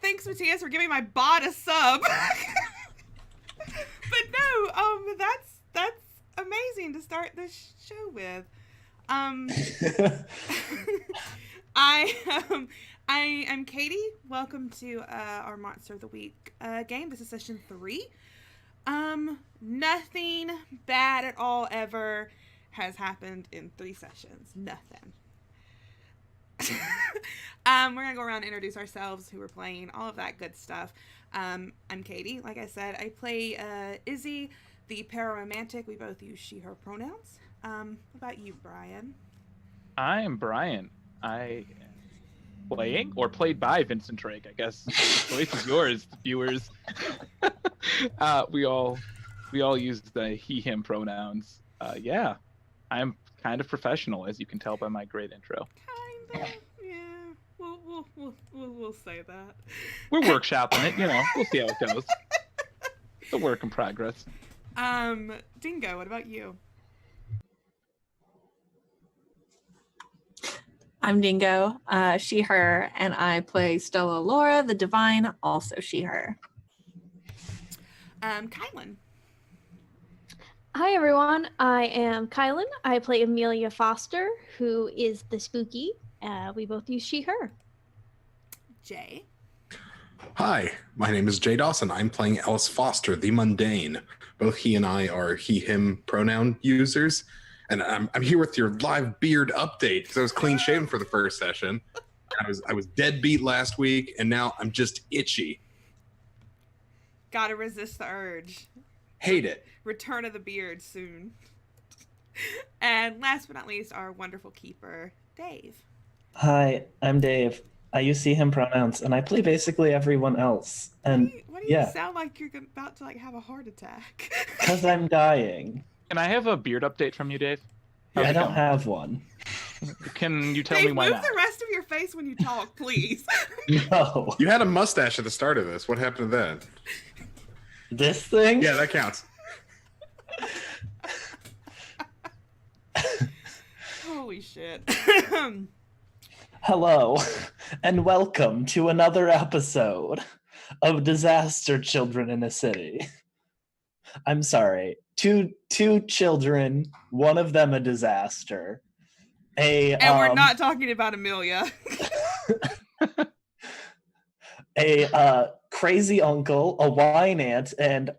Thanks, Matthias, for giving my bot a sub. But no, that's amazing to start this show with. I'm Katie. Welcome to our Monster of the Week game. This is session 3. Nothing bad at all ever has happened in 3 sessions. Nothing. We're gonna go around and introduce ourselves, who we're playing, all of that good stuff. I'm Katie. Like I said, I play Izzy, the pararomantic. We both use she/her pronouns. What about you, Brian? I'm Brian. I am playing or played by Vincent Drake. I guess the choice is yours, viewers. We all use the he/him pronouns. Yeah, I'm kind of professional, as you can tell by my great intro. Kind of, yeah. We'll say that. We're workshopping it, we'll see how it goes. It's a work in progress. Dingo, what about you? I'm Dingo, she, her, and I play Stella Laura, the Divine, also she, her. Kylan. Hi everyone, I am Kylan. I play Amelia Foster, who is the spooky. We both use she, her. Jay. Hi, my name is Jay Dawson. I'm playing Ellis Foster, the mundane. Both he and I are he/him pronoun users. And I'm here with your live beard update because I was clean shaven for the first session. I was dead beat last week, and now I'm just itchy. Gotta resist the urge. Hate it. Return of the beard soon. And last but not least, our wonderful keeper, Dave. Hi, I'm Dave. I use he/him pronouns, and I play basically everyone else. And why do you sound like you're about to have a heart attack? Because I'm dying. Can I have a beard update from you, Dave? I don't have one. Can you tell Dave, me why move not? the rest of your face when you talk, please. No. You had a mustache at the start of this. What happened to that? This thing? Yeah, that counts. Holy shit. Hello, and welcome to another episode of Disaster Children in a City. I'm sorry. Two children, one of them a disaster. And we're not talking about Amelia. A crazy uncle, a wine aunt, and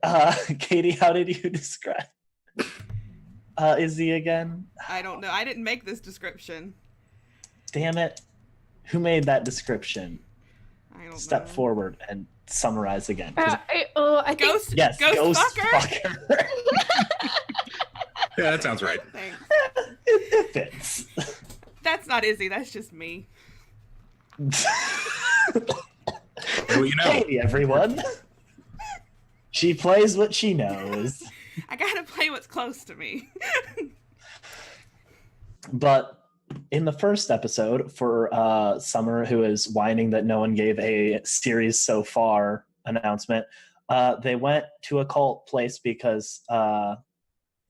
Katie, how did you describe Izzy again? I don't know. I didn't make this description. Damn it. Who made that description? I don't know. Step forward and summarize again. I think Ghost fucker. Yeah, that sounds right. Thanks. It fits. That's not Izzy. That's just me. Well, Hey, everyone. She plays what she knows. I gotta play what's close to me. But in the first episode, for Summer, who is whining that no one gave a series so far announcement, they went to a cult place because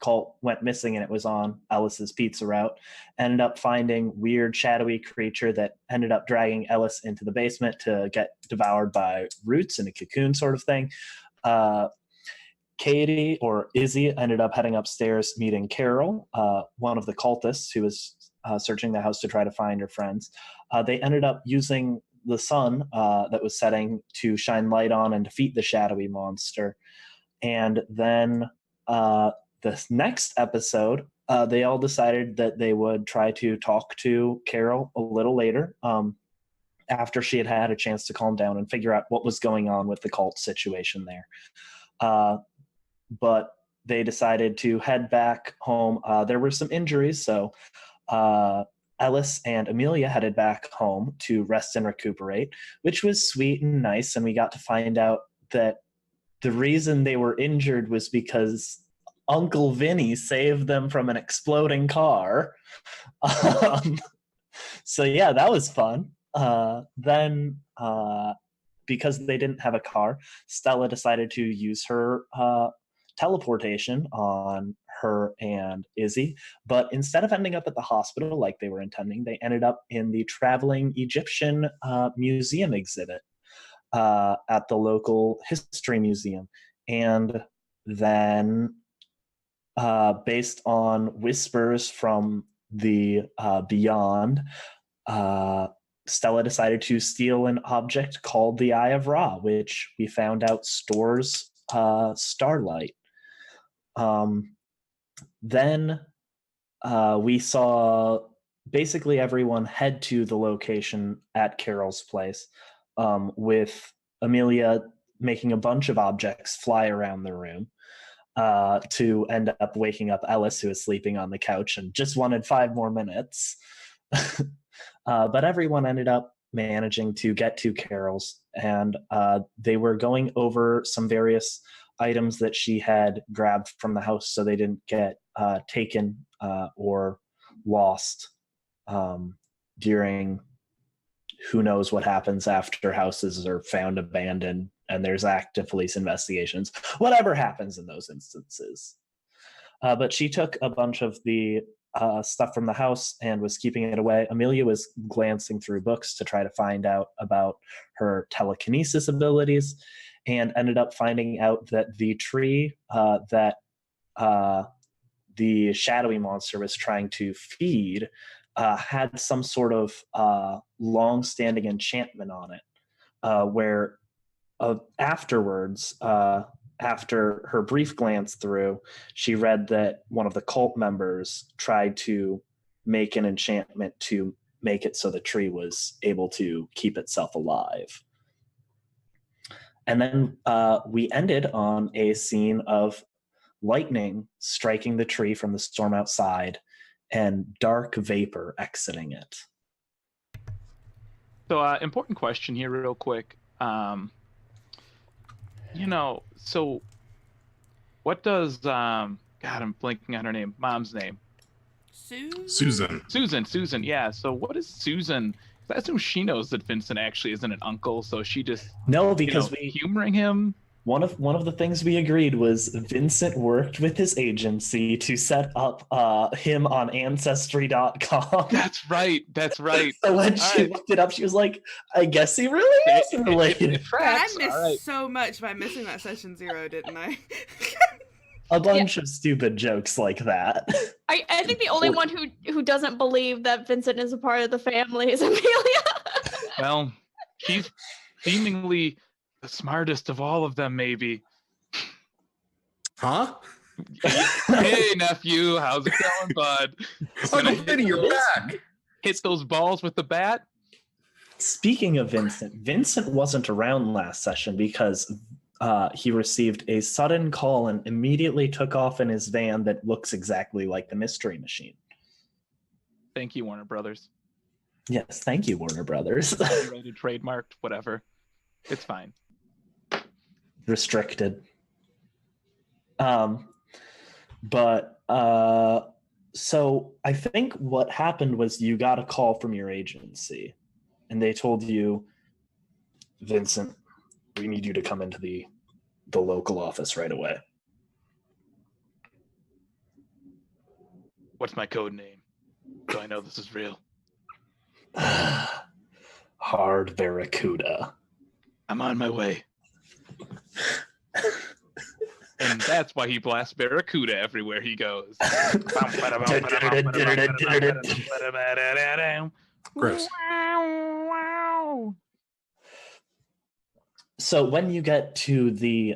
cult went missing and it was on Ellis's pizza route. Ended up finding weird shadowy creature that ended up dragging Ellis into the basement to get devoured by roots in a cocoon sort of thing. Katie, or Izzy, ended up heading upstairs meeting Carol, one of the cultists who was searching the house to try to find her friends. They ended up using the sun that was setting to shine light on and defeat the shadowy monster. And then this next episode, they all decided that they would try to talk to Carol a little later, after she had had a chance to calm down and figure out what was going on with the cult situation there. But they decided to head back home. There were some injuries, so Ellis and Amelia headed back home to rest and recuperate, which was sweet and nice. And we got to find out that the reason they were injured was because Uncle Vinny saved them from an exploding car. So yeah, that was fun. Then because they didn't have a car, Stella decided to use her teleportation on her and Izzy. But instead of ending up at the hospital like they were intending, they ended up in the traveling Egyptian museum exhibit at the local history museum. And then, based on whispers from the beyond, Stella decided to steal an object called the Eye of Ra, which we found out stores starlight. Then we saw basically everyone head to the location at Carol's place, with Amelia making a bunch of objects fly around the room to end up waking up Ellis, who was sleeping on the couch and just wanted 5 more minutes. But everyone ended up managing to get to Carol's, and they were going over some various items that she had grabbed from the house so they didn't get taken or lost during who knows what happens after houses are found abandoned and there's active police investigations, whatever happens in those instances. But she took a bunch of the stuff from the house and was keeping it away. Amelia was glancing through books to try to find out about her telekinesis abilities, and ended up finding out that the tree that the shadowy monster was trying to feed had some sort of long-standing enchantment on it, where afterwards, after her brief glance through, she read that one of the cult members tried to make an enchantment to make it so the tree was able to keep itself alive. And then we ended on a scene of lightning striking the tree from the storm outside and dark vapor exiting it. So, important question here, real quick. So what does God, I'm blanking on her name, mom's name. Susan, yeah. So what is Susan? I assume she knows that Vincent actually isn't an uncle, so she just because we humoring him. One of the things we agreed was Vincent worked with his agency to set up him on Ancestry.com. That's right. So when she looked it up, she was like, I guess he really is related. I missed so much by missing that session 0, didn't I? A bunch of stupid jokes like that. I think the only one who doesn't believe that Vincent is a part of the family is Amelia. Well, she's seemingly the smartest of all of them, maybe. Huh? Hey, nephew, how's it going, bud? Uncle Vinny, you're back. Hit those balls with the bat. Speaking of Vincent wasn't around last session because he received a sudden call and immediately took off in his van that looks exactly like the Mystery Machine. Thank you, Warner Brothers. Yes, thank you, Warner Brothers. Rated, trademarked, whatever. It's fine. Restricted. So I think what happened was you got a call from your agency and they told you, Vincent, we need you to come into the local office right away. What's my code name? So I know this is real. Hard Barracuda. I'm on my way. And that's why he blasts Barracuda everywhere he goes. Gross. So when you get to the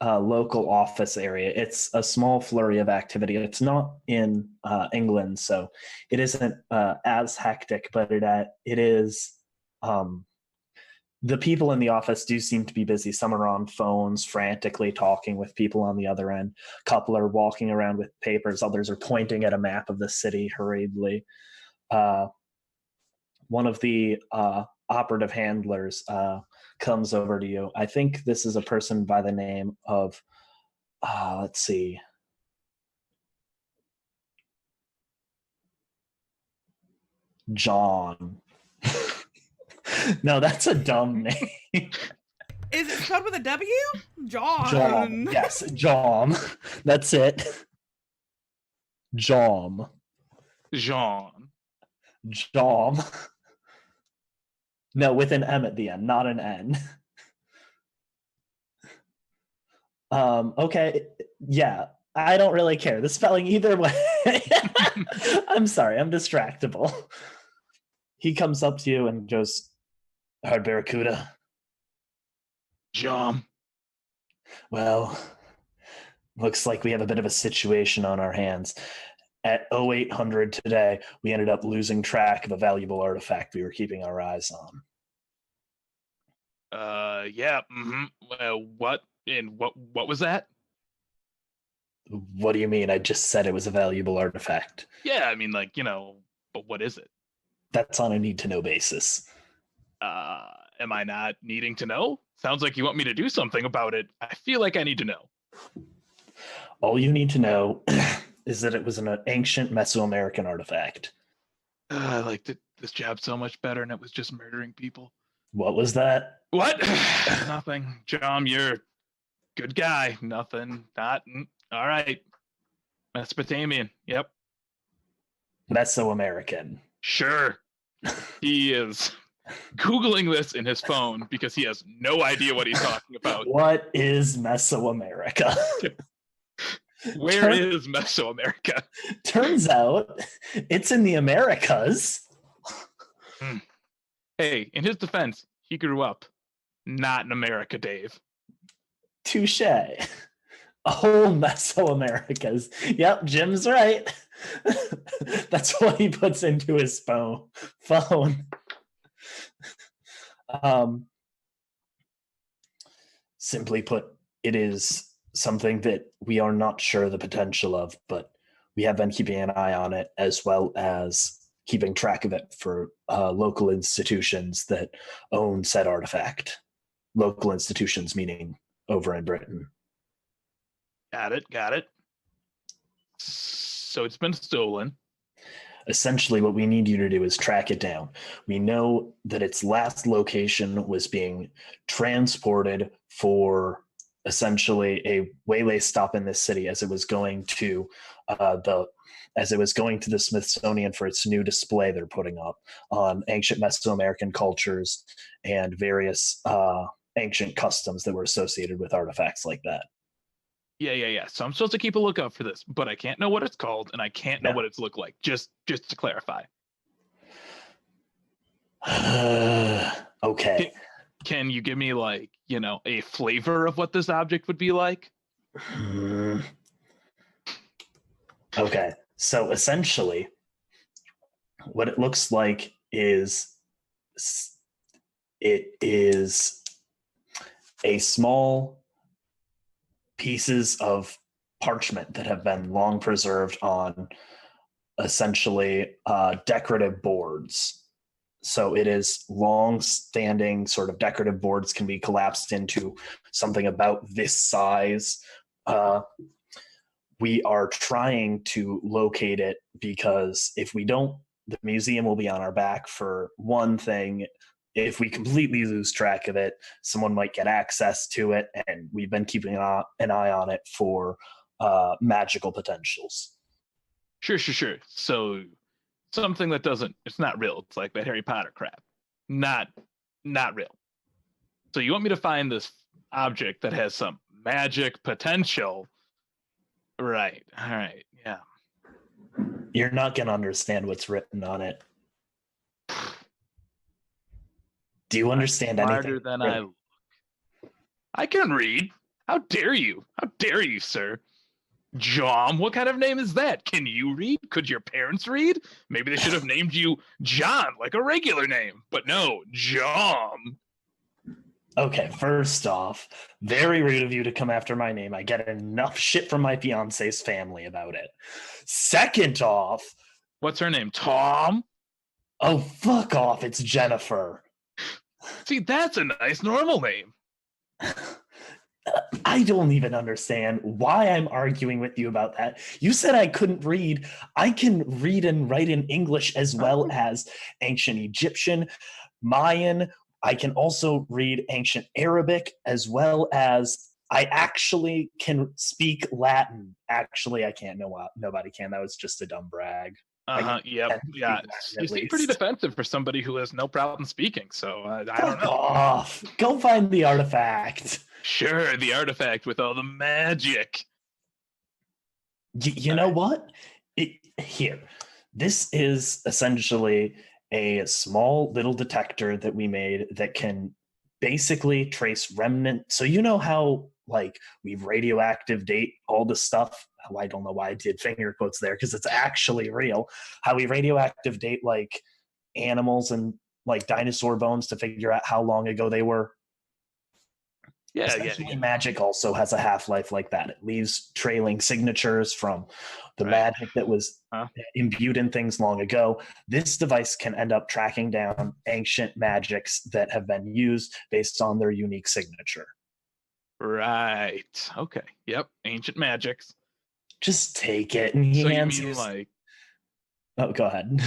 local office area, it's a small flurry of activity. It's not in England, so it isn't as hectic, but it is. The people in the office do seem to be busy. Some are on phones, frantically talking with people on the other end. A couple are walking around with papers. Others are pointing at a map of the city hurriedly. One of the operative handlers comes over to you. I think this is a person by the name of, let's see. John. No, that's a dumb name. Is it spelled with a W? John. John. Yes, John. That's it. Jom. Jean. Jom. No, with an M at the end, not an N. Okay, yeah, I don't really care. The spelling either way. I'm sorry, I'm distractible. He comes up to you and goes, Hard Barracuda. Jean. Well, looks like we have a bit of a situation on our hands. At 0800 today, we ended up losing track of a valuable artifact we were keeping our eyes on. Yeah. What? And what was that? What do you mean? I just said it was a valuable artifact. Yeah, I mean, but what is it? That's on a need-to-know basis. Am I not needing to know? Sounds like you want me to do something about it. I feel like I need to know. All you need to know is that it was an ancient Mesoamerican artifact. I liked this job so much better, and it was just murdering people. What was that? What? Nothing. John, you're good guy. Nothing. Not. All right. Mesopotamian. Yep. Mesoamerican. Sure. He is Googling this in his phone because he has no idea what he's talking about. What is Mesoamerica? Where is Mesoamerica? Turns out it's in the Americas. Hey, in his defense, he grew up not in America, Dave. Touche. Oh, Mesoamericas. Yep, Jim's right. That's what he puts into his phone. Simply put, it is something that we are not sure the potential of, but we have been keeping an eye on it, as well as keeping track of it for local institutions that own said artifact. Local institutions meaning over in Britain. Got it. So it's been stolen. Essentially, what we need you to do is track it down. We know that its last location was being transported for essentially a waylay stop in this city as it was going to the Smithsonian for its new display they're putting up on ancient Mesoamerican cultures and various ancient customs that were associated with artifacts like that. Yeah. So I'm supposed to keep a lookout for this, but I can't know what it's called and I can't know what it's looked like. Just to clarify. Okay. Can you give me a flavor of what this object would be like? Okay. So essentially, what it looks like is it is a small pieces of parchment that have been long preserved on essentially decorative boards. So it is long-standing sort of decorative boards can be collapsed into something about this size. We are trying to locate it because if we don't, the museum will be on our back for one thing. If we completely lose track of it, someone might get access to it, and we've been keeping an eye on it for magical potentials. Sure. So something that it's not real. It's like that Harry Potter crap. Not real. So you want me to find this object that has some magic potential. Right. All right. Yeah. You're not going to understand what's written on it. Do you understand anything? Smarter than I look. I can read. How dare you? How dare you, sir? John, what kind of name is that? Can you read? Could your parents read? Maybe they should have named you John, like a regular name. But no, John. Okay, first off, very rude of you to come after my name. I get enough shit from my fiance's family about it. Second off... What's her name? Tom? Oh, fuck off. It's Jennifer. See, that's a nice normal name. I don't even understand why I'm arguing with you about that. You said I couldn't read. I can read and write in English as well as ancient Egyptian, Mayan. I can also read ancient Arabic as well as I actually can speak Latin. Actually, I can't. No, nobody can. That was just a dumb brag. Yep. can speak Yeah. Latin, You at seem pretty least. defensive for somebody who has no problem speaking. So I don't Fuck know. off. Go find the artifact. Sure, the artifact with all the magic. You know what? Here, this is essentially a small little detector that we made that can basically trace remnant. So you know how like we radioactive date all the stuff. Oh, I don't know why I did finger quotes there because it's actually real. How we radioactive date like animals and like dinosaur bones to figure out how long ago they were. Yeah, Essentially, magic also has a half-life like that. It leaves trailing signatures from the Right. magic that was imbued in things long ago. This device can end up tracking down ancient magics that have been used based on their unique signature. Right. Okay. Yep. Ancient magics. Just take it, and he So you hands mean you. like? Oh, go ahead.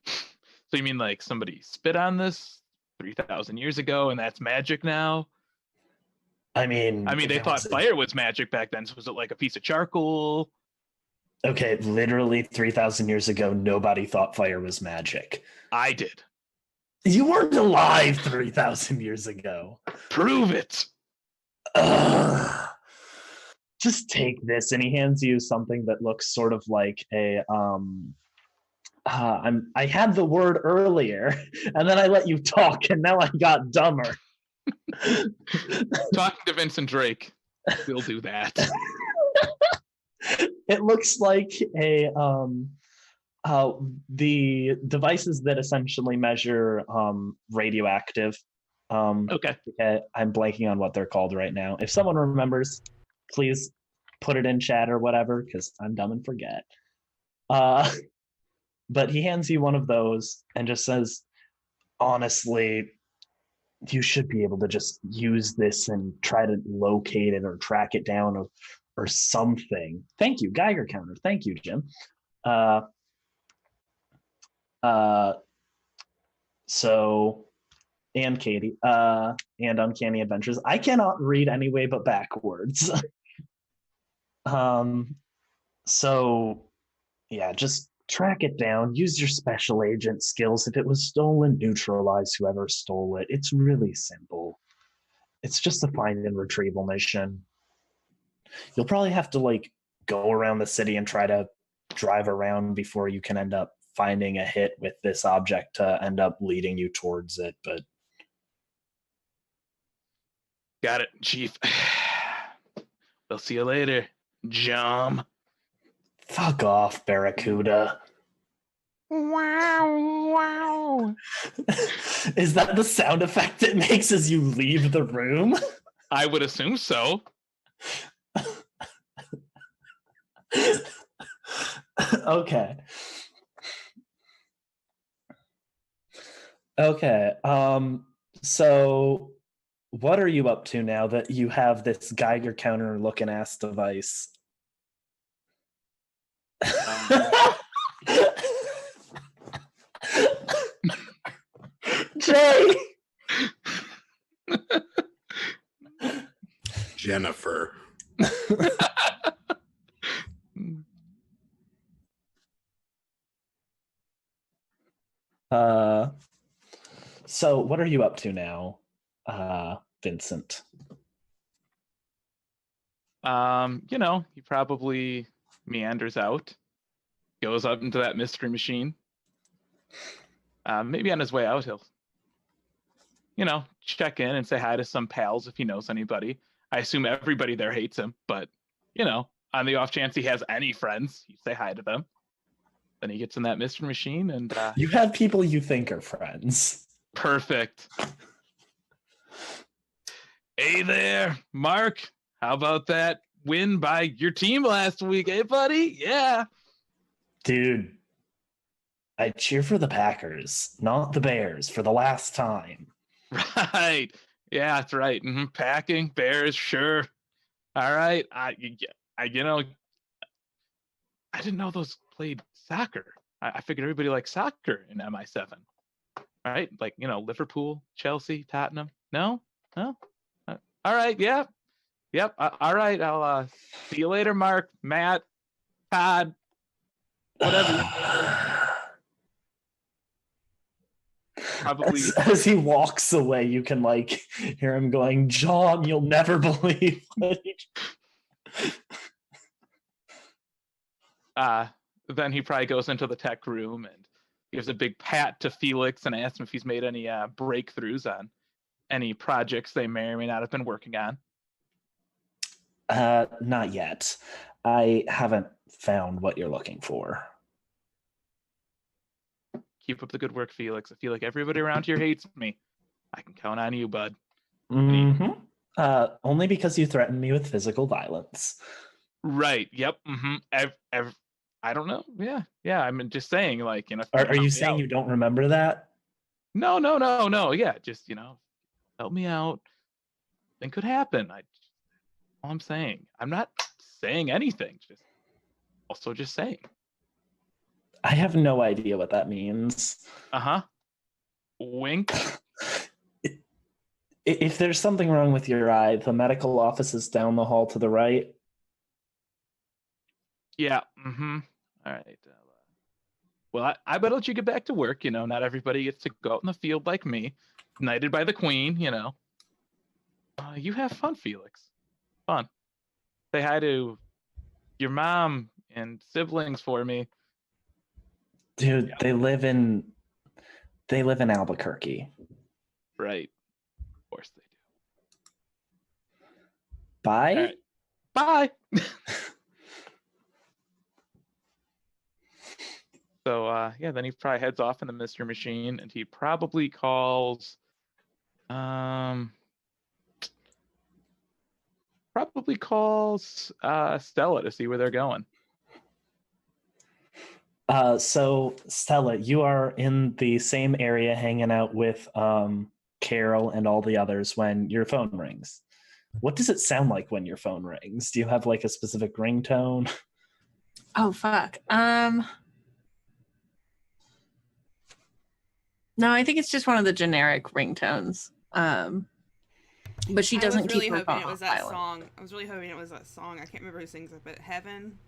So you mean like somebody spit on this 3,000 years ago, and that's magic now? I mean, they thought fire was magic back then. So was it like a piece of charcoal? Okay, literally 3,000 years ago, nobody thought fire was magic. I did. You weren't alive 3,000 years ago. Prove it. Ugh. Just take this, and he hands you something that looks sort of like a I had the word earlier, and then I let you talk, and now I got dumber. Talking to Vincent Drake. We'll do that. It looks like a the devices that essentially measure radioactive. Okay. I'm blanking on what they're called right now. If someone remembers, please put it in chat or whatever, because I'm dumb and forget. But he hands you one of those and just says, honestly, you should be able to just use this and try to locate it or track it down or something. Thank you, Geiger counter. Thank you, Jim. So, and Katie, and Uncanny Adventures. I cannot read any way but backwards. So yeah, just track it down. Use your special agent skills. If it was stolen, neutralize whoever stole it. It's really simple. It's just a find and retrieval mission. You'll probably have to like go around the city and try to drive around before you can end up finding a hit with this object to end up leading you towards it. But got it, Chief. We'll see you later, Jom. Fuck off, Barracuda. Wow. Is that the sound effect it makes as you leave the room? I would assume so. Okay. So what are you up to now that you have this Geiger counter looking ass device? Jay! Jennifer. So what are you up to now, Vincent? He probably meanders out, goes up into that mystery machine. Maybe on his way out, he'll, check in and say hi to some pals if he knows anybody. I assume everybody there hates him, but, on the off chance he has any friends, you say hi to them. Then he gets in that mystery machine and... You have people you think are friends. Perfect. Hey there, Mark. How about that win by your team last week, eh, buddy? Yeah. Dude, I cheer for the Packers, not the Bears, for the last time. Right. Yeah, that's right. Mm-hmm. Packing, Bears, sure. All right. I didn't know those played soccer. I figured everybody liked soccer in MI7. Right? Like, Liverpool, Chelsea, Tottenham. No? All right. Yeah. Yep. All right. I'll see you later, Mark, Matt, Todd, whatever. Probably. As he walks away, you can like hear him going, "John, you'll never believe." Then he probably goes into the tech room and gives a big pat to Felix and asks him if he's made any breakthroughs on any projects they may or may not have been working on. Not yet. I haven't found what you're looking for. Keep up the good work, Felix. I feel like everybody around here hates me. I can count on you, bud. Mm-hmm. Only because you threatened me with physical violence. Right. Yep. Mm-hmm. I don't know. Yeah. I'm just saying, like, you know. Are you saying you don't remember that? No. Yeah, just, you know, help me out. Thing could happen. All I'm saying. I'm not saying anything. Just saying. I have no idea what that means. Wink. If there's something wrong with your eye, the medical office is down the hall to the right. Yeah. Mm-hmm. All right. Well, I better let you get back to work. You know, not everybody gets to go out in the field like me, knighted by the queen. You know. You have fun, Felix. Fun. Say hi to your mom and siblings for me. Dude, yeah. They live in Albuquerque. Right. Of course they do. Bye. Right. Bye. So then he probably heads off in the Mystery Machine, and he probably calls Stella to see where they're going. So Stella, you are in the same area hanging out with Carol and all the others when your phone rings. What does it sound like when your phone rings? Do you have like a specific ringtone? Oh fuck. No, I think it's just one of the generic ringtones. But she doesn't keep her phone on silent. I was really hoping it was that song. I can't remember who sings it, but Heaven.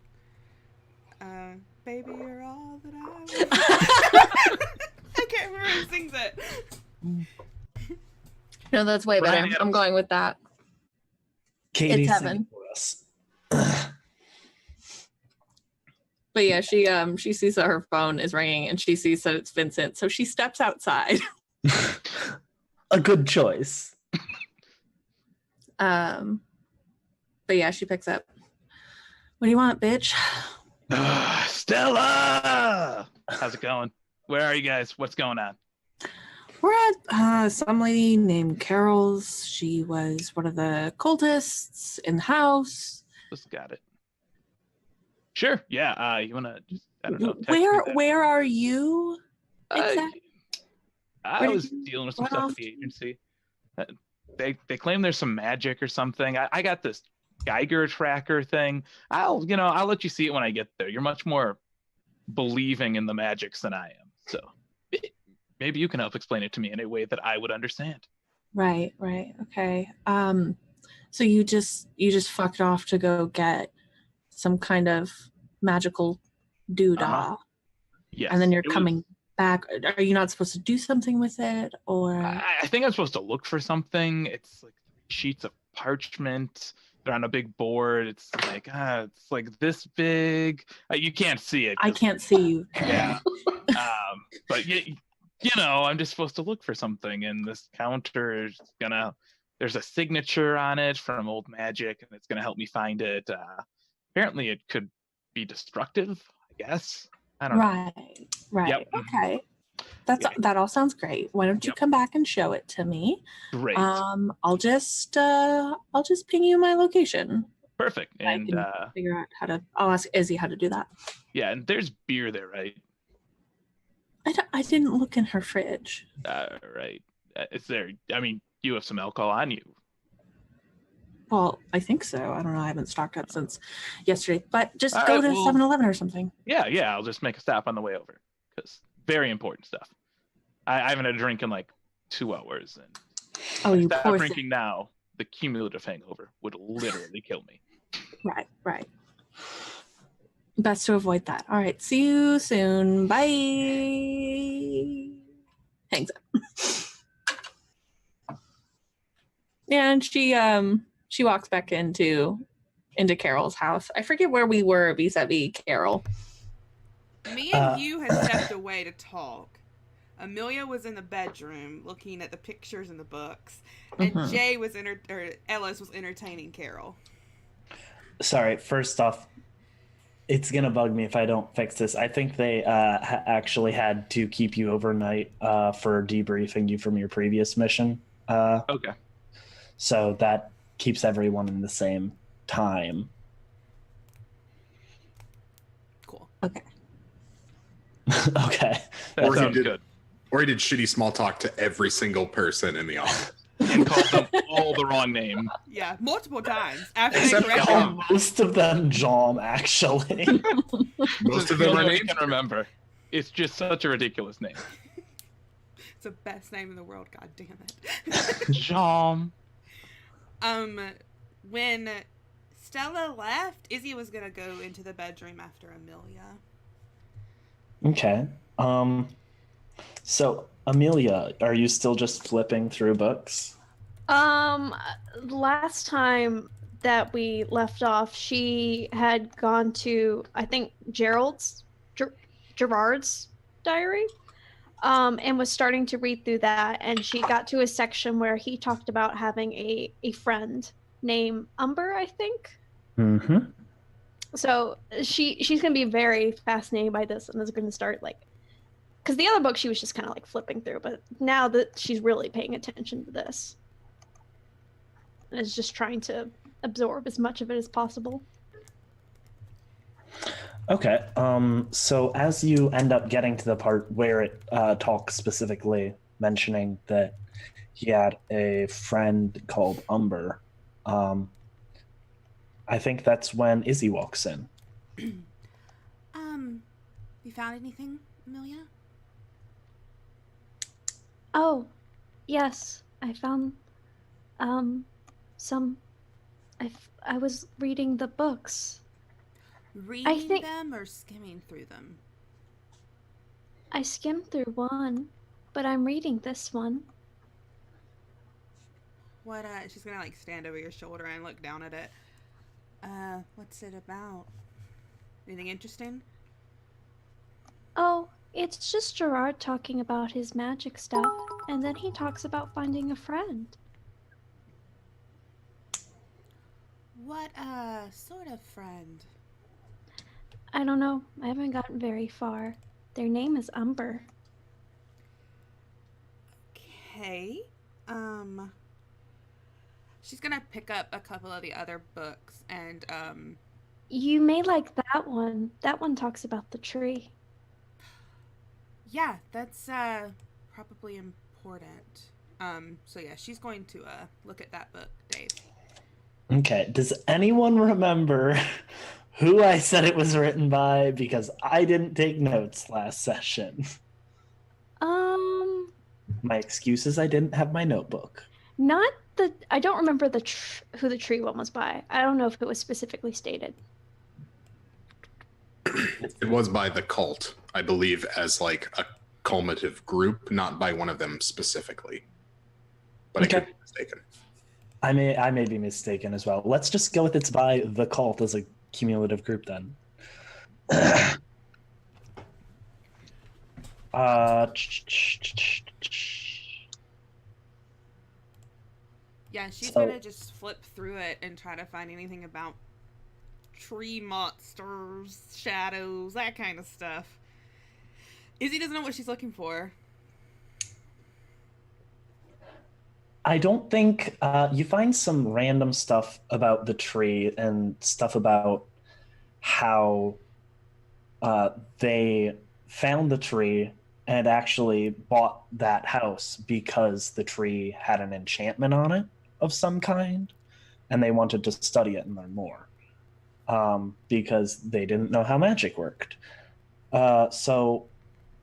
Baby, you're all that I want. I can't remember who sings it. No, that's way better. I'm going with that. Katie, it's Heaven. For us. But yeah, she sees that her phone is ringing and she sees that it's Vincent, so she steps outside. A good choice. But yeah, she picks up. What do you want, bitch? Stella! How's it going? Where are you guys? What's going on? We're at some lady named Carol's. She was one of the cultists in the house. Just got it. Sure. Yeah. You wanna just I don't know. Where are you? Exactly. I was dealing with some stuff with the agency. They claim there's some magic or something. I got this Geiger tracker thing. I'll let you see it when I get there. You're much more believing in the magics than I am. So maybe you can help explain it to me in a way that I would understand. Right. Okay. So you just fucked off to go get some kind of magical doodah. Yes. And then you're coming back. Are you not supposed to do something with it, or? I think I'm supposed to look for something. It's like sheets of parchment. They're on a big board. It's like this big. You can't see it. I can't see you. Yeah. But I'm just supposed to look for something, and this counter is there's a signature on it from old magic, and it's gonna help me find it. Apparently it could be destructive, I guess. I don't know. Right. Yep. Okay. That all sounds great. Why don't you come back and show it to me? Great. I'll just ping you my location. Perfect. And I can figure out how to. I'll ask Izzy how to do that. Yeah, and there's beer there, right? I didn't look in her fridge. Right. It's there. I mean, you have some alcohol on you. Well, I think so. I don't know. I haven't stocked up since yesterday. But just go to 7-Eleven or something. Yeah. I'll just make a stop on the way over because very important stuff. I haven't had a drink in like 2 hours, and you stop drinking now. the cumulative hangover would literally kill me. Right. Best to avoid that. All right. See you soon. Bye. Hangs up. And she walks back into Carol's house. I forget where we were vis-a-vis Carol. Me and you had stepped away to talk. Amelia was in the bedroom looking at the pictures in the books, and Jay was Ellis was entertaining Carol. Sorry, first off, it's gonna bug me if I don't fix this. I think they actually had to keep you overnight for debriefing you from your previous mission. Okay. So that keeps everyone in the same time. Cool. Okay. Okay. That Or he sounds did- good. Or he did shitty small talk to every single person in the office. And called them all the wrong name. Yeah, multiple times after they Except corrected Jom. him. Most of them Jom, actually. Most of The them only are one I named. can remember. It's just such a ridiculous name. It's the best name in the world. God damn it. Jom. When Stella left, Izzy was gonna go into the bedroom after Amelia. Okay. So Amelia, are you still just flipping through books? Last time that we left off, she had gone to, I think, Gerard's diary, and was starting to read through that, and she got to a section where he talked about having a friend named Umber, I think. Mm-hmm. So she's gonna be very fascinated by this, and is gonna start because the other book she was just kind of flipping through, but now that she's really paying attention to this, and is just trying to absorb as much of it as possible. Okay. So as you end up getting to the part where it talks specifically mentioning that he had a friend called Umber, I think that's when Izzy walks in. You found anything, Amelia? Oh, yes, I found some. I was reading the books. Reading them or skimming through them? I skimmed through one, but I'm reading this one. What, she's gonna stand over your shoulder and look down at it. What's it about? Anything interesting? Oh, it's just Gerard talking about his magic stuff, and then he talks about finding a friend. What, sort of friend? I don't know. I haven't gotten very far. Their name is Umber. Okay. She's gonna pick up a couple of the other books and, You may like that one. That one talks about the tree. yeah, that's, probably important. So yeah, she's going to, look at that book, Dave. Okay. Does anyone remember who I said it was written by? Because I didn't take notes last session. My excuse is I didn't have my notebook. Not the. I don't remember who the tree one was by. I don't know if it was specifically stated. It was by the cult, I believe, as a culminative group, not by one of them specifically. But I could be mistaken. I may be mistaken as well. Let's just go with it's by the cult as a cumulative group then. Yeah, she's So- gonna just flip through it and try to find anything about tree monsters, shadows, that kind of stuff. Izzy doesn't know what she's looking for. I don't think you find some random stuff about the tree and stuff about how they found the tree and actually bought that house because the tree had an enchantment on it of some kind, and they wanted to study it and learn more because they didn't know how magic worked. So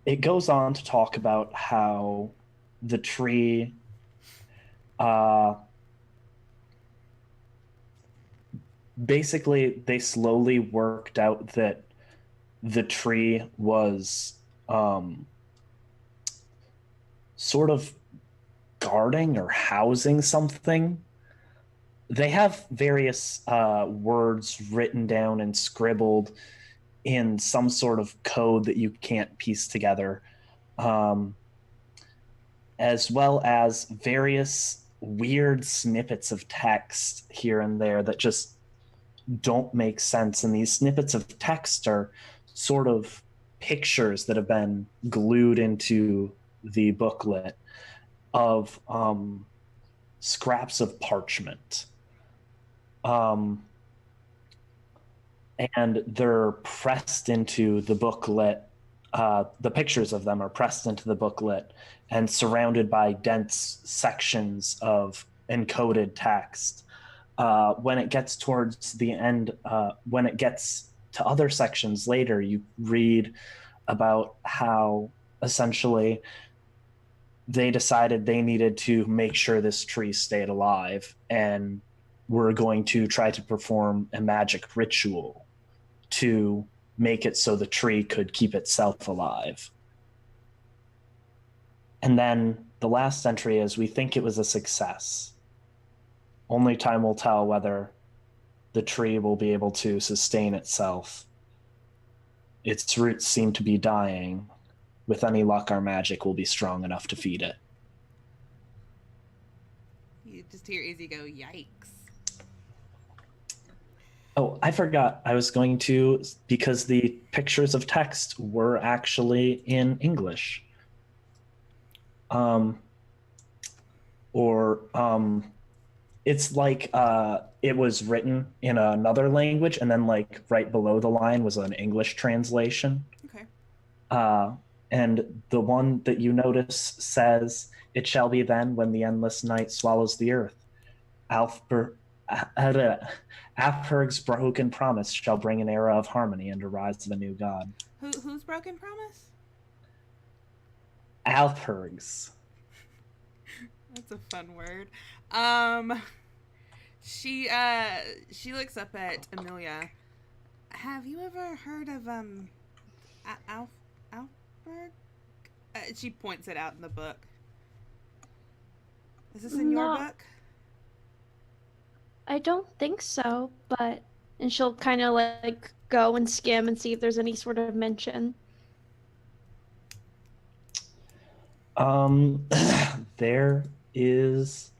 it goes on to talk about how the tree basically they slowly worked out that the tree was sort of guarding or housing something. They have various words written down and scribbled in some sort of code that you can't piece together, as well as various weird snippets of text here and there that just don't make sense. And these snippets of text are sort of pictures that have been glued into the booklet of scraps of parchment. And they're pressed into the booklet. The pictures of them are pressed into the booklet and surrounded by dense sections of encoded text. When it gets towards the end, when it gets to other sections later, you read about how essentially they decided they needed to make sure this tree stayed alive and were going to try to perform a magic ritual to make it so the tree could keep itself alive. And then the last entry is, we think it was a success. Only time will tell whether the tree will be able to sustain itself. Its roots seem to be dying. With any luck, our magic will be strong enough to feed it. You just hear Izzy go, yikes. Oh, I forgot. I was going to, because the pictures of text were actually in English. It's like it was written in another language, and then like right below the line was an English translation. Okay. And the one that you notice says, "It shall be then when the endless night swallows the earth. Alfberg's broken promise shall bring an era of harmony and a rise of a new god." Who's broken promise? Alfberg's. That's a fun word. She looks up at Amelia. Have you ever heard of Alfberg? She points it out in the book. Is this in your book? I don't think so, and she'll kind of like go and skim and see if there's any sort of mention. There is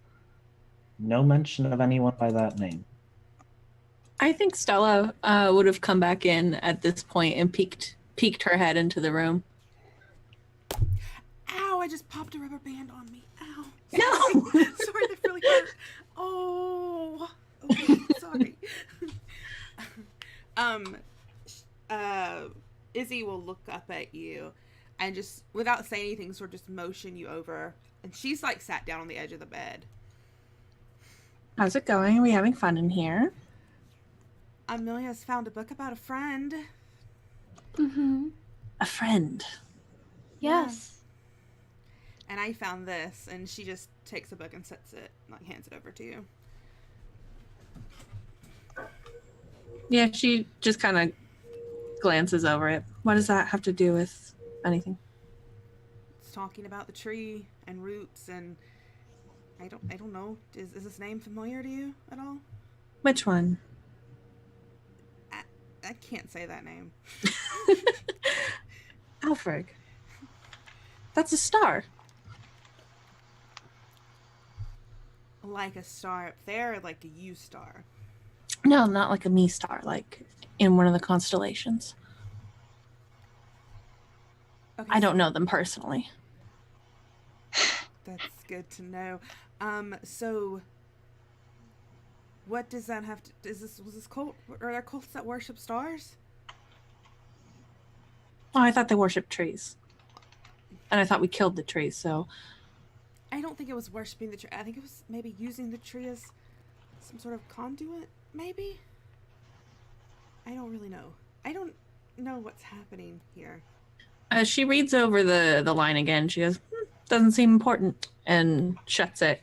no mention of anyone by that name. I think Stella would have come back in at this point and peeked her head into the room. Ow, I just popped a rubber band on me. Ow. No! Sorry, that really hurt. Oh. Okay, sorry. Izzy will look up at you and just, without saying anything, sort of just motion you over. And she's like sat down on the edge of the bed. How's it going? Are we having fun in here? Amelia's found a book about a friend. Mm-hmm. A friend. Yes. And I found this, and she just takes the book and sets it, like hands it over to you. Yeah, she just kind of glances over it. What does that have to do with anything? It's talking about the tree and roots, and I don't know. Is this name familiar to you at all? Which one? I can't say that name. Alfred. That's a star. Like a star up there, or like a U star? No, not like a me star, like in one of the constellations. Okay, I don't know them personally. That's good to know. So what does that have to? Was this cult? Are there cults that worship stars? Oh, I thought they worshipped trees, and I thought we killed the trees. So I don't think it was worshiping the tree. I think it was maybe using the tree as some sort of conduit. Maybe. I don't really know. I don't know what's happening here. she reads over the line again. She goes, "Doesn't seem important," and shuts it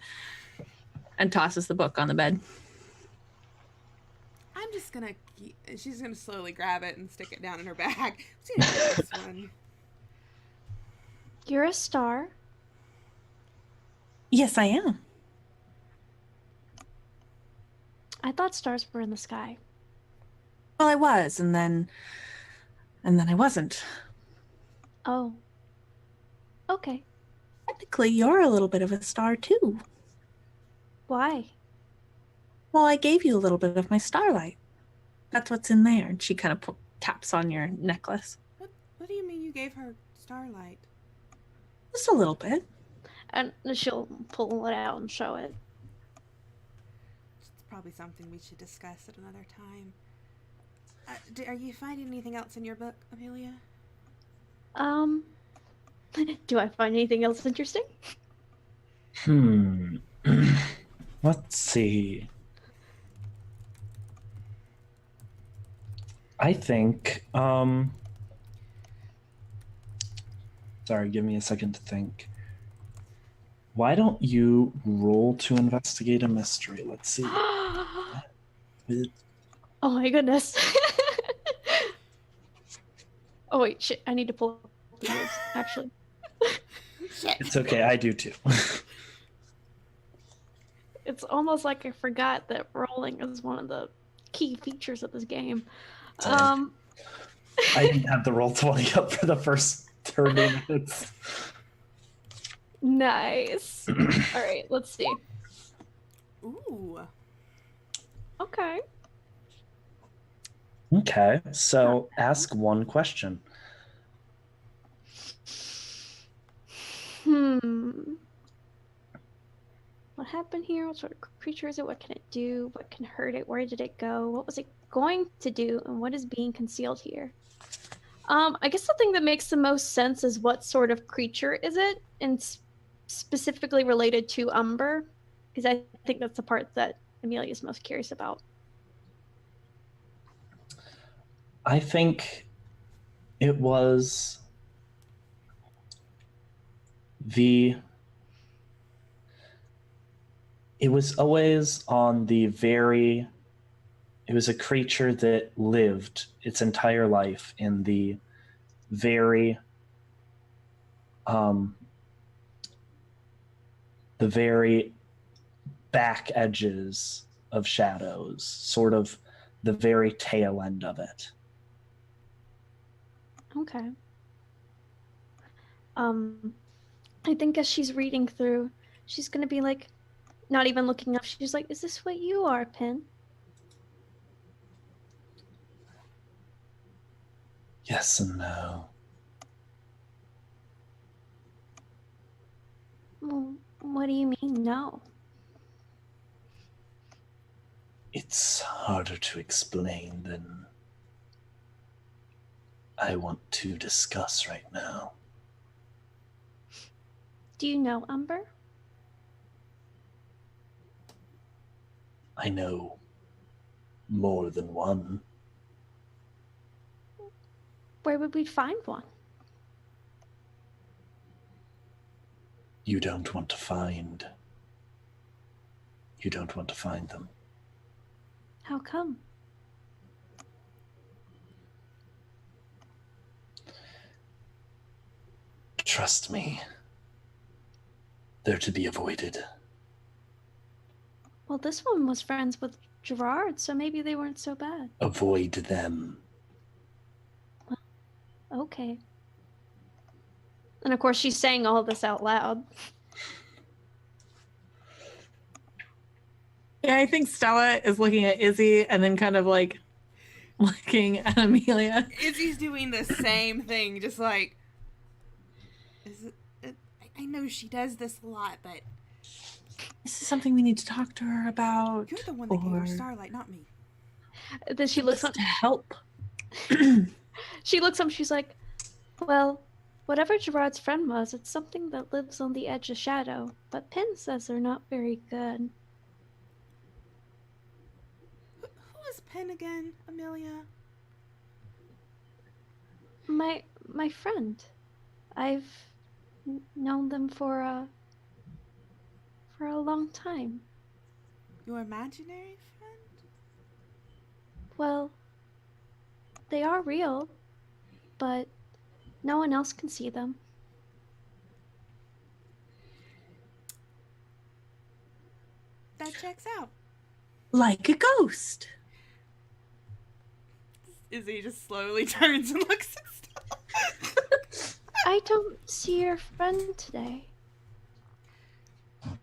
and tosses the book on the bed. I'm just gonna. She's gonna slowly grab it and stick it down in her bag. I'm just gonna take this one. You're a star. Yes, I am. I thought stars were in the sky. Well, I was, and then I wasn't. Oh. Okay. Technically, you're a little bit of a star too. Why? Well, I gave you a little bit of my starlight. That's what's in there. And she kind of taps on your necklace. What do you mean you gave her starlight? Just a little bit. And she'll pull it out and show it. It's probably something we should discuss at another time. Are you finding anything else in your book, Amelia? Do I find anything else interesting? Let's see. I think, sorry, give me a second to think. Why don't you roll to investigate a mystery? Let's see. Oh my goodness. Oh wait, shit, I need to pull up the rules, actually. Shit. It's okay, I do too. It's almost like I forgot that rolling is one of the key features of this game. I didn't have the roll 20 up for the first 30 minutes. Nice. All right, let's see. Ooh. Okay. Okay, so ask one question. What happened here? What sort of creature is it? What can it do? What can hurt it? Where did it go? What was it going to do? And what is being concealed here? I guess the thing that makes the most sense is what sort of creature is it? And specifically related to Umber, because I think that's the part that Amelia is most curious about. I think it was always on the very, it was a creature that lived its entire life in the very back edges of shadows, sort of the very tail end of it. Okay. I think as she's reading through, she's gonna be like, not even looking up, she's like, is this what you are, Pin? Yes and no. Well, what do you mean, no? It's harder to explain than I want to discuss right now. Do you know Umber? I know more than one. Where would we find one? You don't want to find them. How come? Trust me, they're to be avoided. Well, this one was friends with Gerard, so maybe they weren't so bad. Avoid them. Okay. And of course, she's saying all this out loud. Yeah, I think Stella is looking at Izzy and then kind of like looking at Amelia. Izzy's doing the same thing, just like, I know she does this a lot, but This is something we need to talk to her about. you're the one that gave her starlight, not me. Then she looks up. To help. She looks up. She's like, "Well, whatever Gerard's friend was, it's something that lives on the edge of shadow. But Pin says they're not very good." Who is Pen again, Amelia? My friend. I've known them for a long time. Your imaginary friend? Well, they are real, but no one else can see them. That checks out. Like a ghost. Izzy just slowly turns and looks at stuff. I don't see your friend today.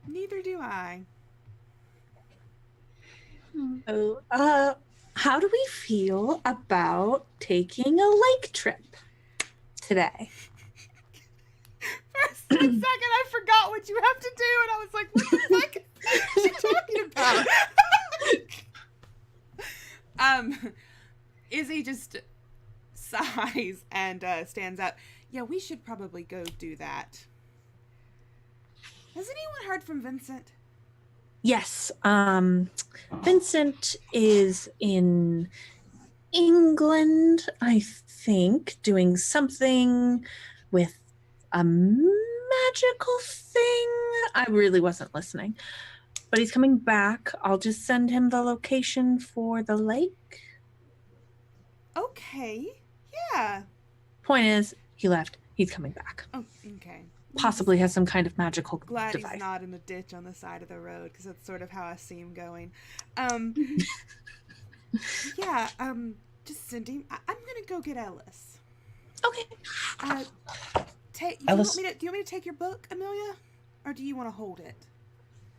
Neither do I. So, how do we feel about taking a lake trip today? For a split second, I forgot what you have to do, and I was like, what the fuck is she talking about? Izzy just sighs and stands up. Yeah, we should probably go do that. Has anyone heard from Vincent? Yes, Vincent is in England, I think, doing something with a magical thing. I really wasn't listening. But he's coming back. I'll just send him the location for the lake. Okay. Yeah. Point is, he left. He's coming back. Oh, okay. Possibly has some kind of magical Glad device. he's not in a ditch on the side of the road, because that's sort of how I see him going. Yeah, just send him. I'm gonna go get Ellis. Okay. Do you Ellis- want me to take your book, Amelia? Or do you want to hold it?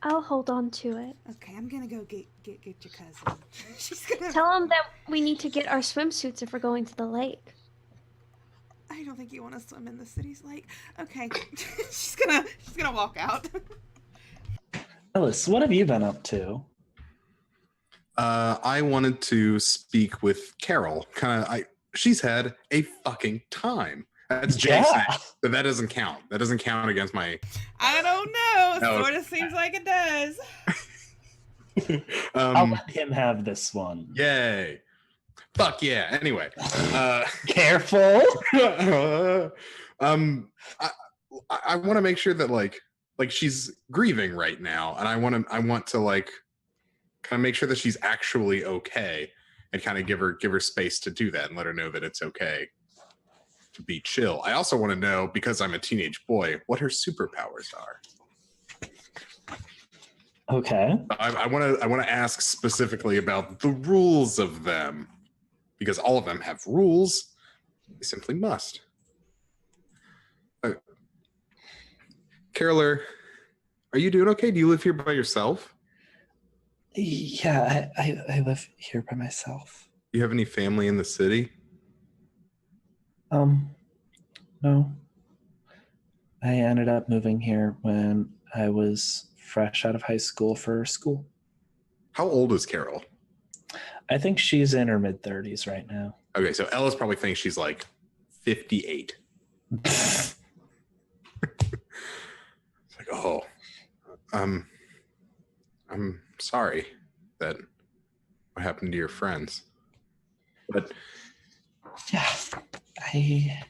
I'll hold on to it. Okay, I'm gonna go get your cousin. She's gonna Tell him that we need to get our swimsuits if we're going to the lake. I don't think you want to swim in the city's lake. Okay. she's gonna walk out. Ellis, what have you been up to? I wanted to speak with Carol. She's had a fucking time. That's Jason. Yeah. But that doesn't count. That doesn't count against my. I don't know. No. Sort of seems like it does. I'll let him have this one. Yay. Fuck yeah. Anyway. Careful. I want to make sure that like she's grieving right now, and I want to like kind of make sure that she's actually okay, and kind of give her space to do that and let her know that it's okay to be chill. I also want to know, because I'm a teenage boy, what her superpowers are. Okay. I want to ask specifically about the rules of them, because all of them have rules. They simply must. Caroler, are you doing okay? Do you live here by yourself? Yeah, I live here by myself. Do you have any family in the city? No. I ended up moving here when I was fresh out of high school for school. How old is Carol? I think she's in her mid-30s right now. Okay, so Ellis probably thinks she's like 58. It's like, oh, I'm sorry that what happened to your friends. But Yeah.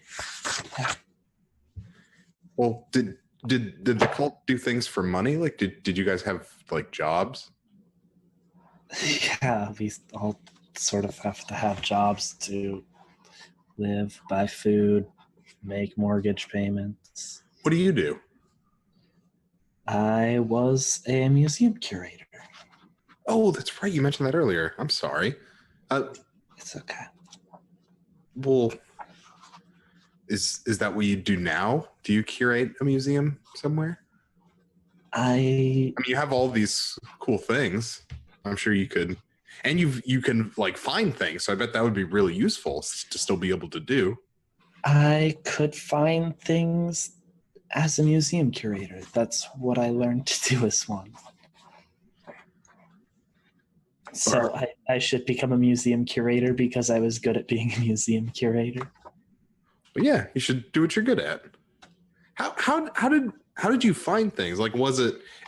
well, did the cult do things for money? Like, did you guys have like jobs? Yeah, we all sort of have to have jobs to live, buy food, make mortgage payments. What do you do? I was a museum curator. Oh, that's right. You mentioned that earlier. I'm sorry. It's okay. Well, is that what you do now? Do you curate a museum somewhere? I mean, you have all these cool things. I'm sure you could, and you can like find things. So I bet that would be really useful to still be able to do. I could find things as a museum curator. That's what I learned to do as one. So I should become a museum curator because I was good at being a museum curator. But yeah, you should do what you're good at. How did you find things? Like,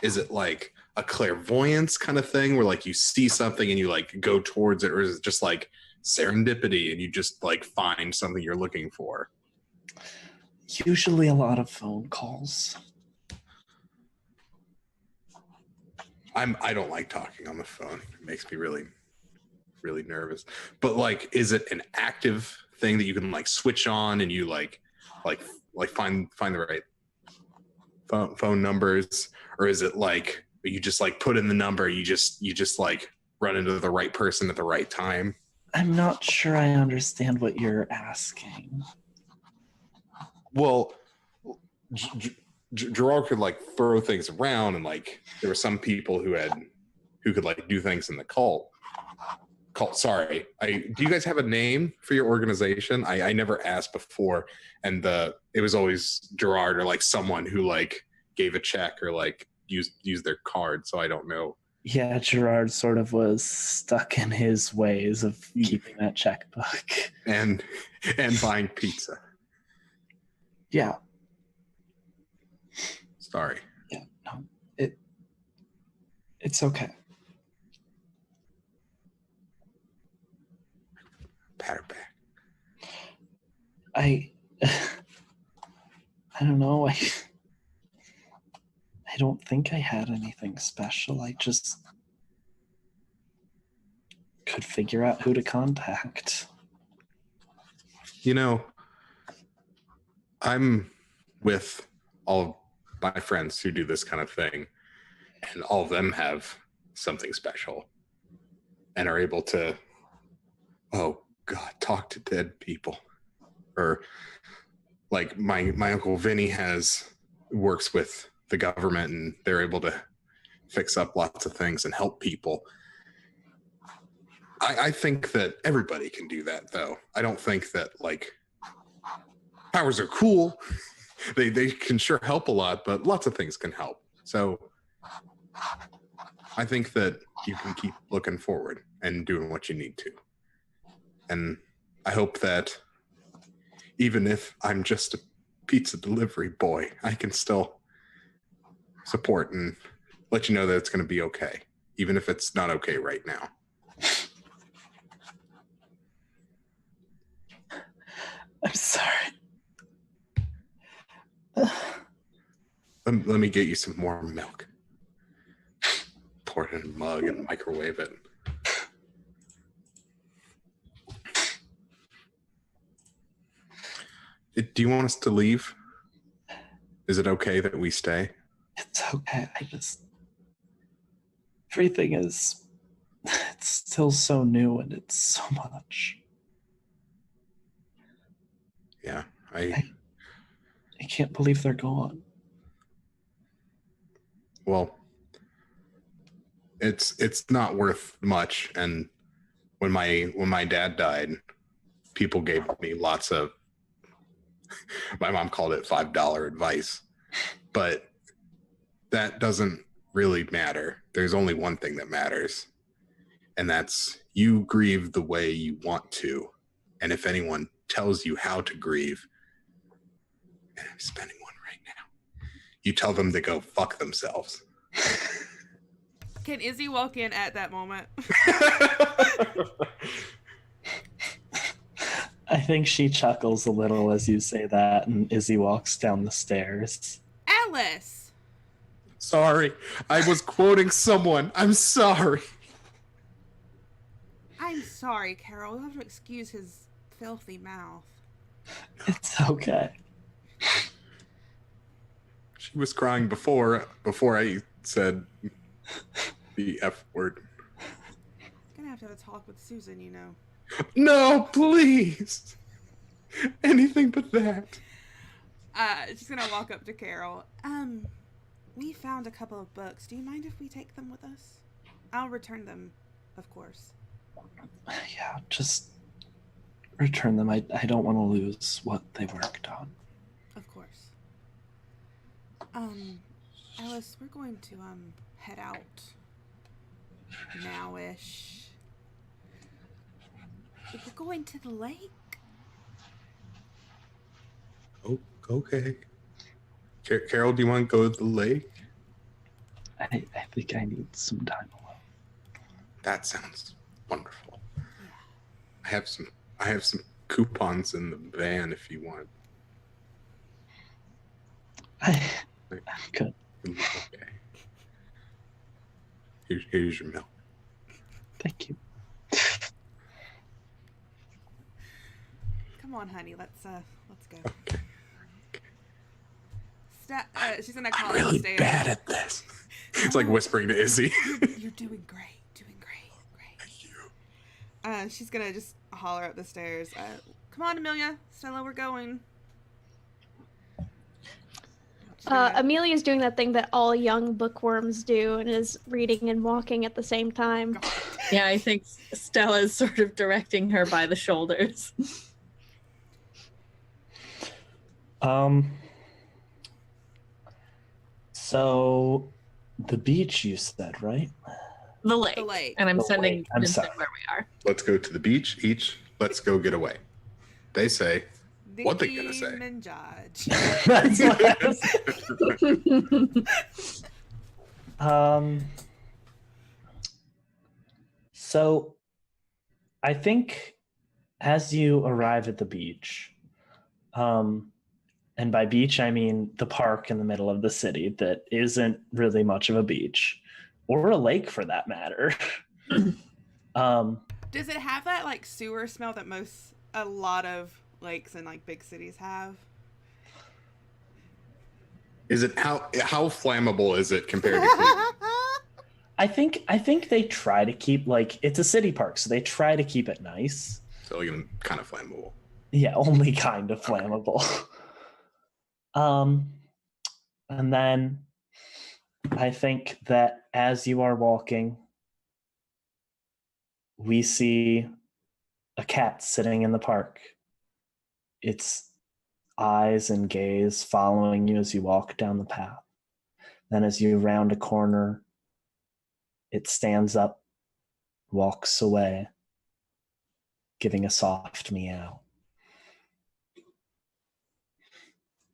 is it like a clairvoyance kind of thing where like you see something and you like go towards it, or is it just like serendipity and you just like find something you're looking for? Usually a lot of phone calls. I don't like talking on the phone. It makes me really really nervous. But like, is it an active thing that you can like switch on and you like find the right phone numbers, or is it like you just like put in the number, you just like run into the right person at the right time? I'm not sure I understand what you're asking. Well, Gerard could like throw things around, and like there were some people who could like do things in the cult. Sorry, do you guys have a name for your organization? I never asked before, and it was always Gerard or like someone who like gave a check or like used their card. So I don't know. Yeah, Gerard sort of was stuck in his ways of keeping that checkbook and buying pizza. Yeah. Sorry. Yeah. No. It's okay. Pat her back. I don't know. I don't think I had anything special. I just could figure out who to contact. You know, I'm with all of my friends who do this kind of thing, and all of them have something special and are able to, oh God, talk to dead people. Or like my Uncle Vinny works with the government, and they're able to fix up lots of things and help people. I think that everybody can do that, though. I don't think that like powers are cool. They can sure help a lot, but lots of things can help. So I think that you can keep looking forward and doing what you need to. And I hope that even if I'm just a pizza delivery boy, I can still support and let you know that it's going to be okay, even if it's not okay right now. I'm sorry. Let me get you some more milk. Pour it in a mug and microwave it. Do you want us to leave? Is it okay that we stay? It's okay. Everything it's still so new, and it's so much. Yeah, I can't believe they're gone. Well, it's not worth much. And when my dad died, people gave me lots of, my mom called it $5 advice, but that doesn't really matter. There's only one thing that matters, and that's you grieve the way you want to. And if anyone tells you how to grieve, and I'm spending one right now, you tell them to go fuck themselves. Can Izzy walk in at that moment? I think she chuckles a little as you say that, and Izzy walks down the stairs. Alice! Sorry, I was quoting someone. I'm sorry. I'm sorry, Carol. You'll have to excuse his filthy mouth. It's okay. She was crying before I said the F word. Gonna have to have a talk with Susan, you know. No, please. Anything but that. She's gonna walk up to Carol. We found a couple of books. Do you mind if we take them with us? I'll return them, of course. Yeah, just return them. I don't want to lose what they worked on. Of course. Alice, we're going to head out now-ish. We're going to the lake. Oh, okay. Carol, do you want to go to the lake? I think I need some time alone. That sounds wonderful. Yeah. I have some coupons in the van if you want. I'm good. Okay. Here's your milk. Thank you. Come on, honey. Let's go. Okay. She's gonna call I'm really upstairs. bad at this. It's like whispering to Izzy. You're doing great. Great. Thank you. She's gonna just holler up the stairs. Come on, Amelia. Stella, we're going. She's gonna- Amelia's doing that thing that all young bookworms do and is reading and walking at the same time. God. Yeah, I think Stella's sort of directing her by the shoulders. So the beach you said, right? The lake. The lake. And I'm The sending lake. I'm Vincent sorry. where we are. Let's go to the beach. Let's go get away. They say. What they gonna say? Minaj. That's what I was- So I think as you arrive at the beach, and by beach I mean the park in the middle of the city that isn't really much of a beach, or a lake for that matter. Does it have that like sewer smell that a lot of lakes in like big cities have? Is it how flammable is it compared to clean? I think they try to keep, like, it's a city park, so they try to keep it nice. So like kind of flammable. Yeah, only kind of flammable. And then I think that as you are walking, we see a cat sitting in the park. Its eyes and gaze following you as you walk down the path. Then as you round a corner, it stands up, walks away, giving a soft meow.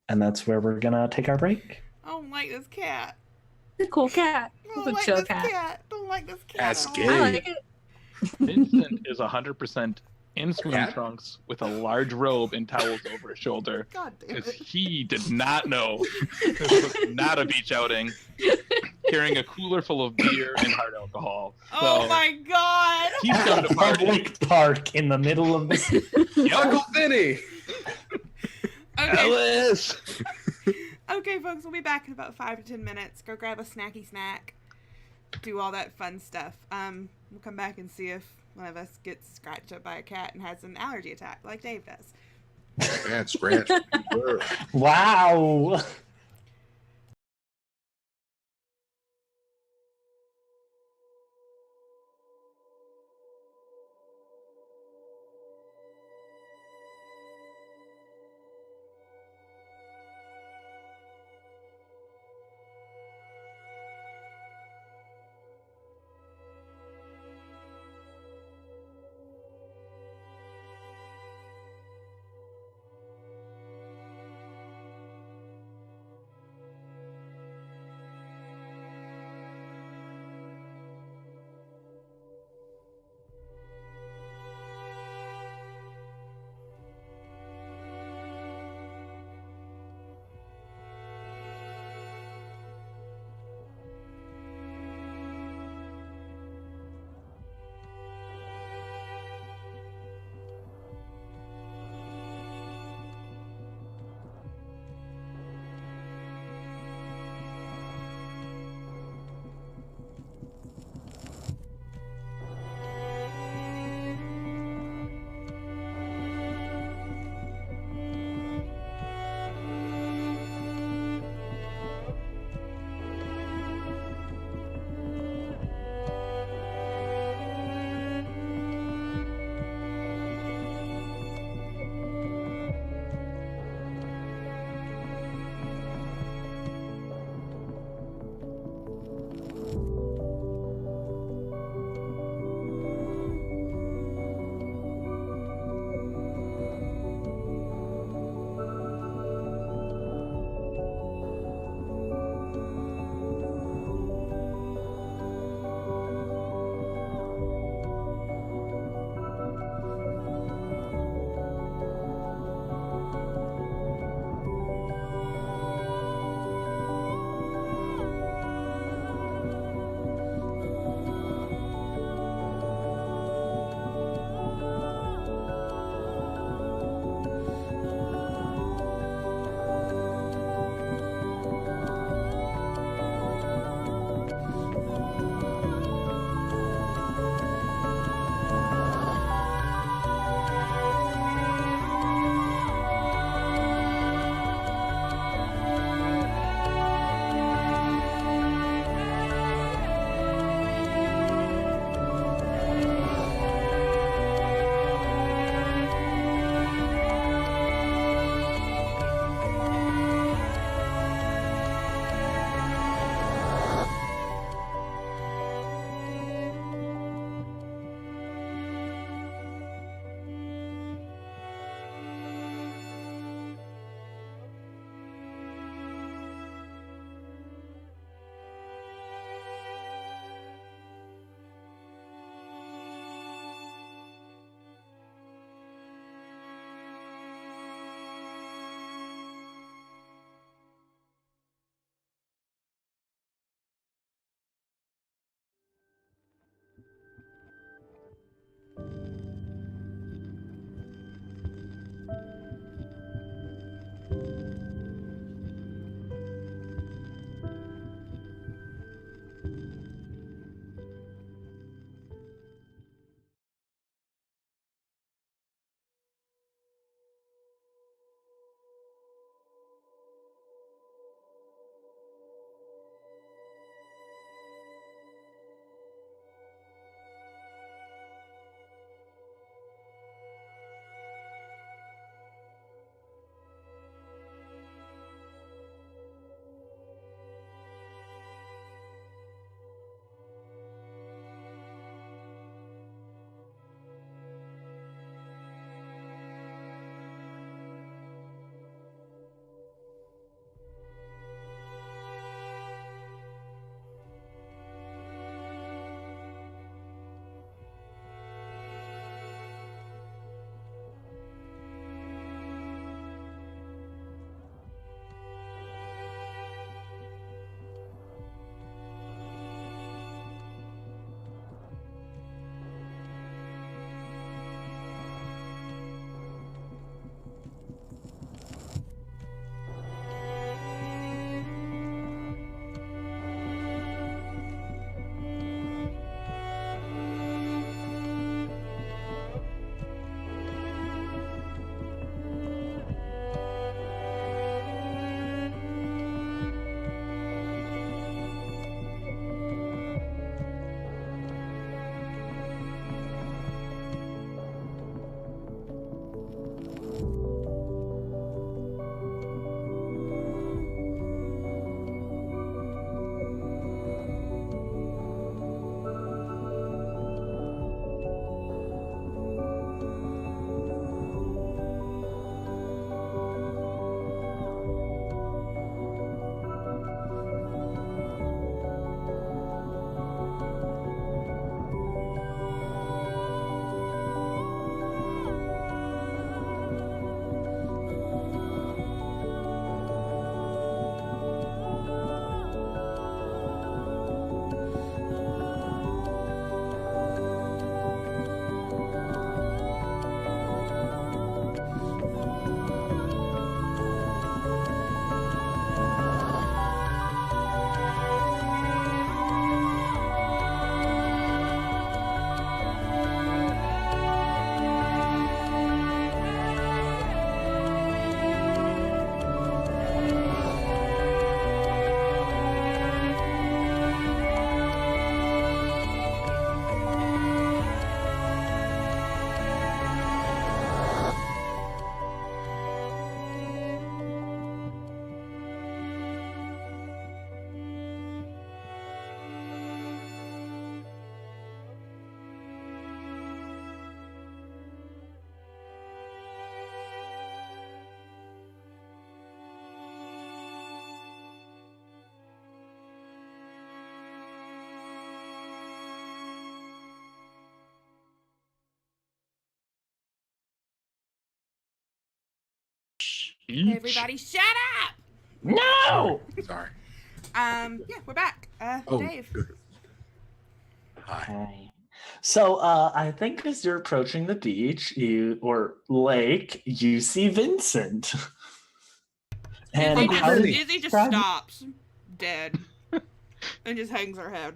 And that's where we're gonna take our break. I don't like this cat. It's a cool cat. I It's don't a like chill this cat. cat. Don't like this cat. That's at all. gay. I like it. Vincent is 100% in swim Cat? trunks with a large robe and towels over his shoulder. God damn Because it. he did not know this was not a beach outing. Carrying a cooler full of beer and hard alcohol. Oh So my god. he's come to party. Public park in the middle of the city. Uncle Vinny. Okay. Ellis! Okay, folks, we'll be back in about 5 to 10 minutes. Go grab a snacky snack. Do all that fun stuff. We'll come back and see if one of us gets scratched up by a cat and has an allergy attack like Dave does. Scratch, scratch. Wow. Each. Everybody, shut up! No! Sorry. Yeah, we're back. Oh, Dave. good. Hi. Okay. So I think as you're approaching the beach or lake, you see Vincent. And Izzy how just, did Izzy just describe- stops dead and just hangs her head.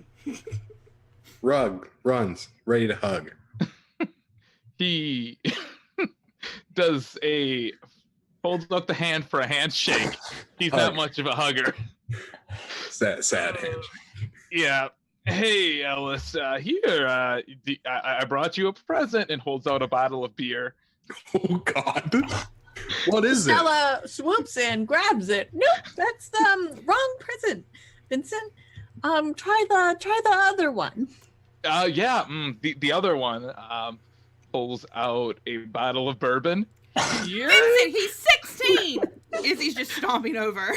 Rug runs, ready to hug. He holds up the hand for a handshake. He's not Hug. much of a hugger. Sad handshake. Yeah. Hey, Ellis. Here, I brought you a present, and holds out a bottle of beer. Oh God. What is it? Stella swoops in, grabs it. Nope, that's the wrong present. Vincent, try the other one. Yeah. The other one pulls out a bottle of bourbon. Here? Vincent, he's 16! Izzy's just stomping over.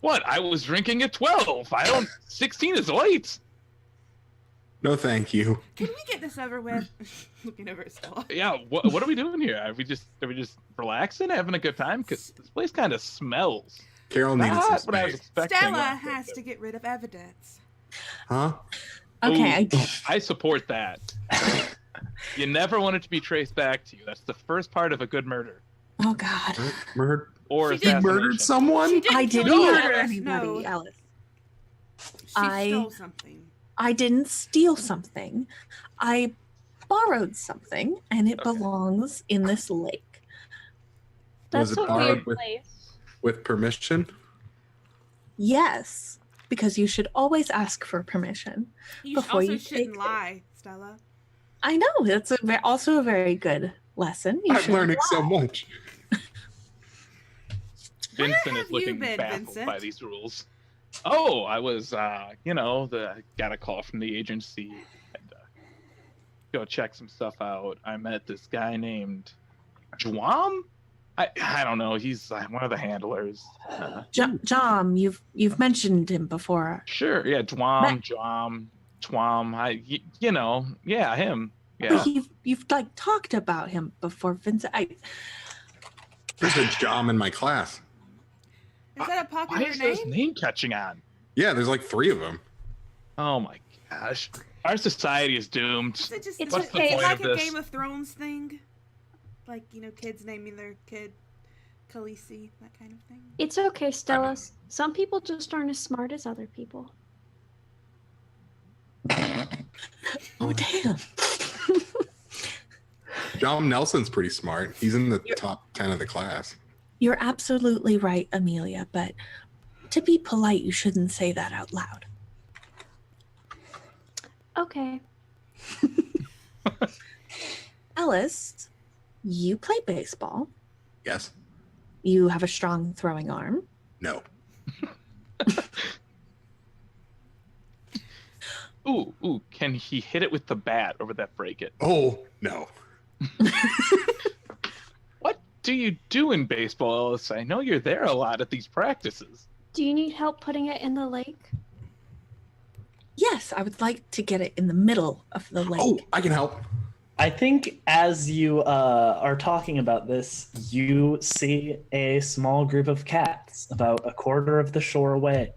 What? I was drinking at 12. 16 is late. No, thank you. Can we get this over with? Looking over at Stella. Yeah. What are we doing here? Are we just relaxing, having a good time? Because this place kind of smells. Carol needed some Not what I was space. expecting. Stella has to get rid of evidence. Huh? Okay, Ooh, I support that. You never want it to be traced back to you. That's the first part of a good murder. oh God, Murdered? Or She did- He assassination. murdered someone? She didn't I kill didn't you, murder Alice, anybody, no. Alice. She I- stole something. I didn't steal something. I borrowed something, and it Okay. belongs in this lake. That's Was a it borrowed weird with- place. With permission? Yes, because you should always ask for permission. You Before also you shouldn't take it. lie, Stella. I know that's also a very good lesson. You I'm should learning so lie. much. Where Vincent have is you looking been, baffled Vincent? by these rules. Oh, I was, got a call from the agency. And, go check some stuff out. I met this guy named Juam. I don't know. He's one of the handlers. Jom, you've mentioned him before. Sure, yeah, Twam. Yeah, him. Yeah. But you've like talked about him before, Vincent. There's a Jom in my class. Is that a Why popular is this name? name catching on? Yeah, there's like 3 of them. Oh my gosh. Our society is doomed. Is it just It's is okay. it like Point a of this? Game of Thrones thing? Like, kids naming their kid Khaleesi, that kind of thing? It's okay, Stella. Some people just aren't as smart as other people. Oh damn! John Nelson's pretty smart. He's in the top 10 of the class. You're absolutely right, Amelia. But to be polite, you shouldn't say that out loud. Okay. Ellis, you play baseball. Yes? You have a strong throwing arm. No. Ooh, can he hit it with the bat, or would that break it? Oh, no. What do you do in baseball, Ellis? I know you're there a lot at these practices. Do you need help putting it in the lake? Yes, I would like to get it in the middle of the lake. Oh, I can help. I think as you are talking about this, you see a small group of cats about a quarter of the shore away.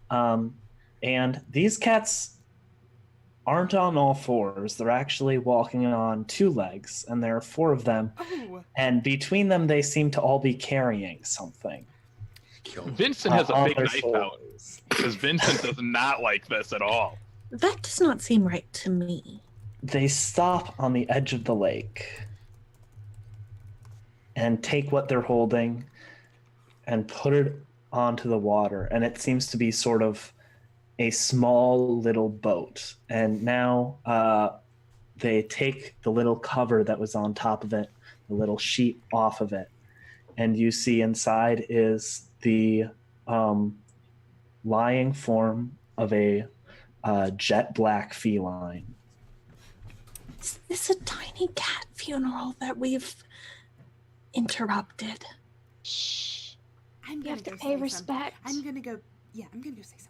And these cats aren't on all fours. They're actually walking on 2 legs, and there are 4 of them. Oh, And between them, they seem to all be carrying something. Kill him. Vincent has a on big their knife out, shoulders. because Vincent does not like this at all. That does not seem right to me. They stop on the edge of the lake and take what they're holding and put it onto the water. And it seems to be sort of a small little boat. And now they take the little cover that was on top of it, the little sheet off of it. And you see inside is the lying form of a jet black feline. Is this a tiny cat funeral that we've interrupted? Shh. I'm You gonna have to go pay say something. respect. I'm gonna go say something.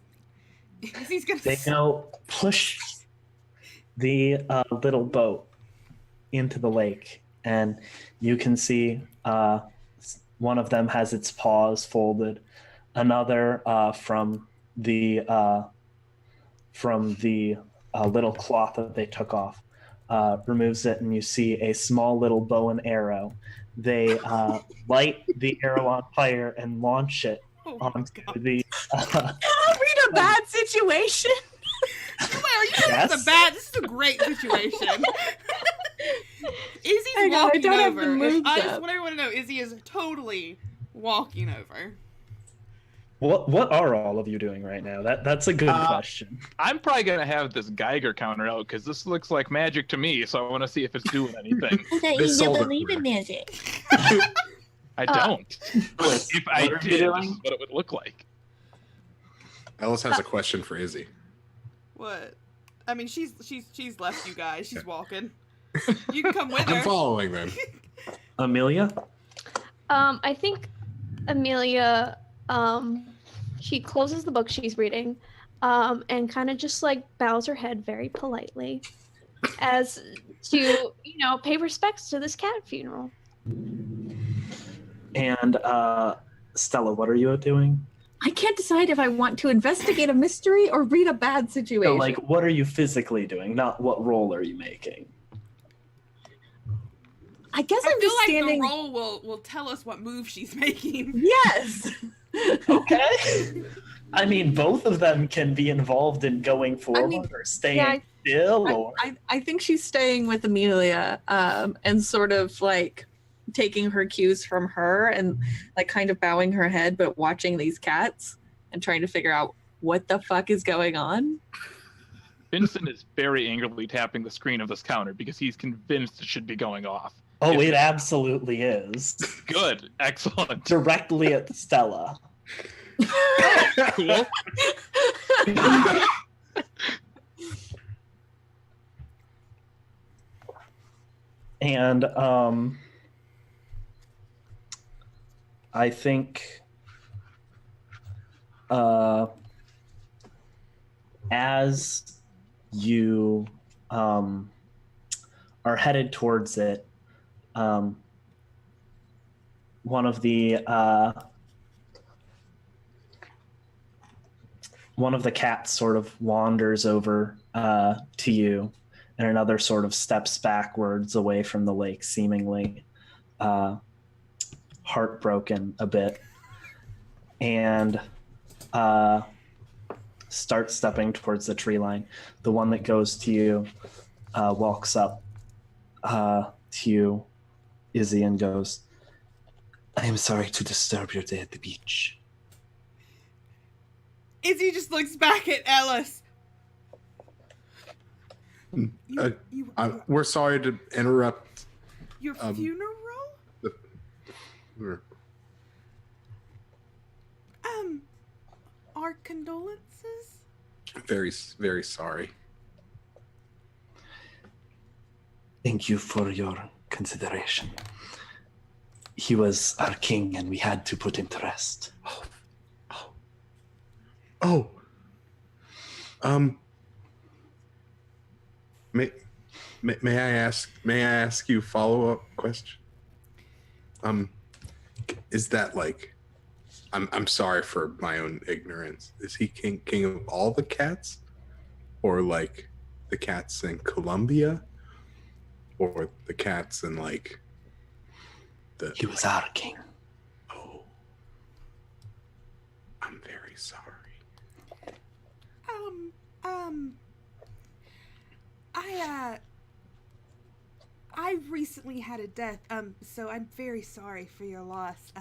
He's gonna They go push the little boat into the lake, and you can see One of them has its paws folded. Another from the little cloth that they took off removes it, and you see a small little bow and arrow. They light the arrow on fire and launch it Oh my onto God. the. Read a bad situation. Wait, are you sure Yes. this is a great situation. Izzy's Hang on, I walking don't have the over. moves I just up. want everyone to know Izzy is totally walking over. What are all of you doing right now? That's a good question. I'm probably gonna have this Geiger counter out because this looks like magic to me. So I want to see if it's doing anything. I thought This you don't believe in magic. I don't. If I what are you did, this doing? is what it would look like. Ellis has a question for Izzy. What? I mean, she's left you guys. She's walking. You can come with I'm her. following them. Amelia? I think Amelia, she closes the book she's reading, and kind of just like bows her head very politely as to, pay respects to this cat funeral. And Stella, what are you doing? I can't decide if I want to investigate a mystery or read a bad situation. So, like, what are you physically doing? Not what role are you making? I guess I I'm feel just like standing. the role will tell us what move she's making. Yes. Okay. I mean, both of them can be involved in going forward or staying still. Or I think she's staying with Amelia, and sort of like taking her cues from her and like kind of bowing her head, but watching these cats and trying to figure out what the fuck is going on. Vincent is very angrily tapping the screen of this counter because he's convinced it should be going off. oh, it absolutely is. Good, excellent. Directly at Stella. Cool. And I think as you are headed towards it, one of the cats sort of wanders over to you, and another sort of steps backwards away from the lake, seemingly heartbroken a bit, and starts stepping towards the tree line. The one that goes to you walks up to you, Izzy, and goes, "I am sorry to disturb your day at the beach." Izzy just looks back at Ellis. We're sorry to interrupt. Your funeral? Our condolences? Very, very sorry. Thank you for your consideration. He was our king, and we had to put him to rest. Oh. May I ask you a follow-up question? Is that like, I'm sorry for my own ignorance. Is he king of all the cats, or like the cats in Colombia, or the cats in like the? He was our king. Oh, I'm very sorry. I recently had a death, so I'm very sorry for your loss.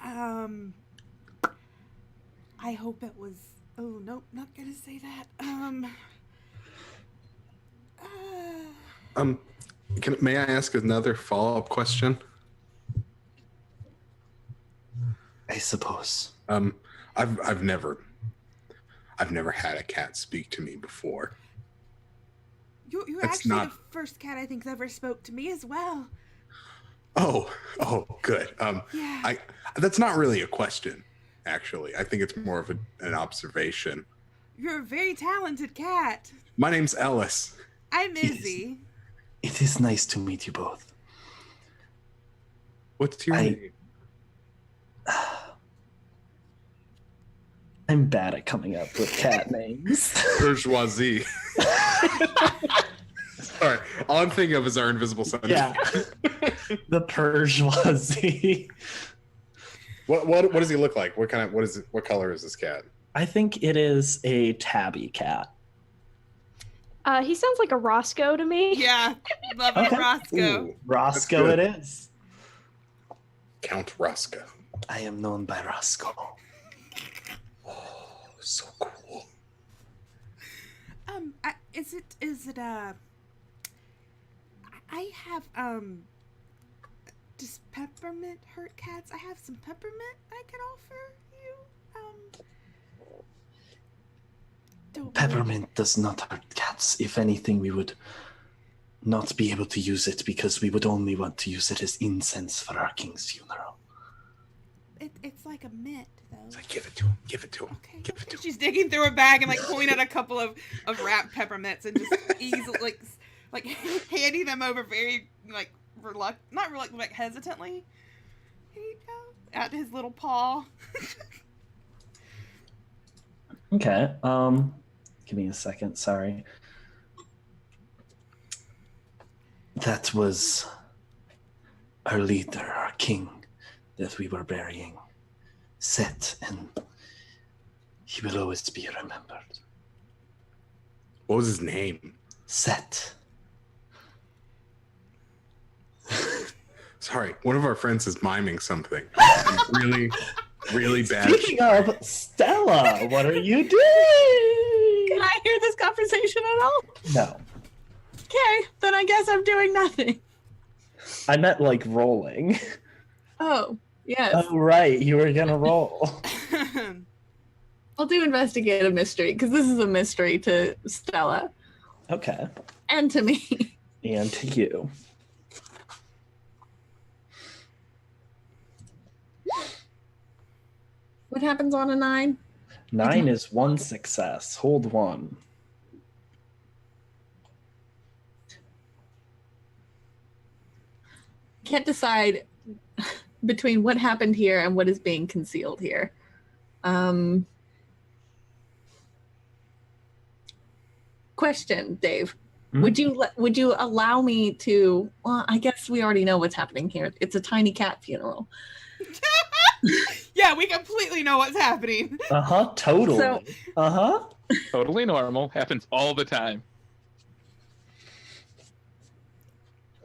I hope it was, oh, nope, not gonna say that. May I ask another follow-up question? I suppose. I've never had a cat speak to me before. You're That's actually not- the first cat I think that ever spoke to me as well. Oh, good. Yeah. That's not really a question, actually. I think it's more of an observation. You're a very talented cat. My name's Ellis. I'm Izzy. It is nice to meet you both. What's your name? I'm bad at coming up with cat names. Bourgeoisie. Sorry, all I'm thinking of is our invisible son. Yeah. The bourgeoisie. What does he look like? What color is this cat? I think it is a tabby cat. He sounds like a Roscoe to me. Yeah, love it, Okay. Roscoe. Ooh, Roscoe good. it is. Count Roscoe. I am known by Roscoe. Oh, so cool. Is it I have does peppermint hurt cats? I have some peppermint I could offer you. Don't Peppermint does not hurt cats. If anything, we would not be able to use it because we would only want to use it as incense for our king's funeral. It's like a mint though. It's like, give it to him. Give it to him. Okay. Give it to him. She's digging through her bag and like pulling out a couple of wrapped peppermints and just easily like handing them over very like not reluctant, like hesitantly. Here you go. Out his little paw. Okay. Give me a second. Sorry. That was our leader, our king, that we were burying. Set, and he will always be remembered. What was his name? Set. Sorry, one of our friends is miming something. I'm really, really bad. Speaking of Stella, what are you doing? Can I hear this conversation at all? No, Okay, then I guess I'm doing nothing. I meant like rolling. Oh, yes. Oh right, you were gonna roll. I'll do investigate a mystery because this is a mystery to Stella Okay, and to me. and to you. What happens on a 9? 9 is one success. Hold one. Can't decide between what happened here and what is being concealed here. Question, Dave. Hmm? Would you allow me to? Well, I guess we already know what's happening here. It's a tiny cat funeral. Yeah, we completely know what's happening. Totally. So- Totally normal. Happens all the time.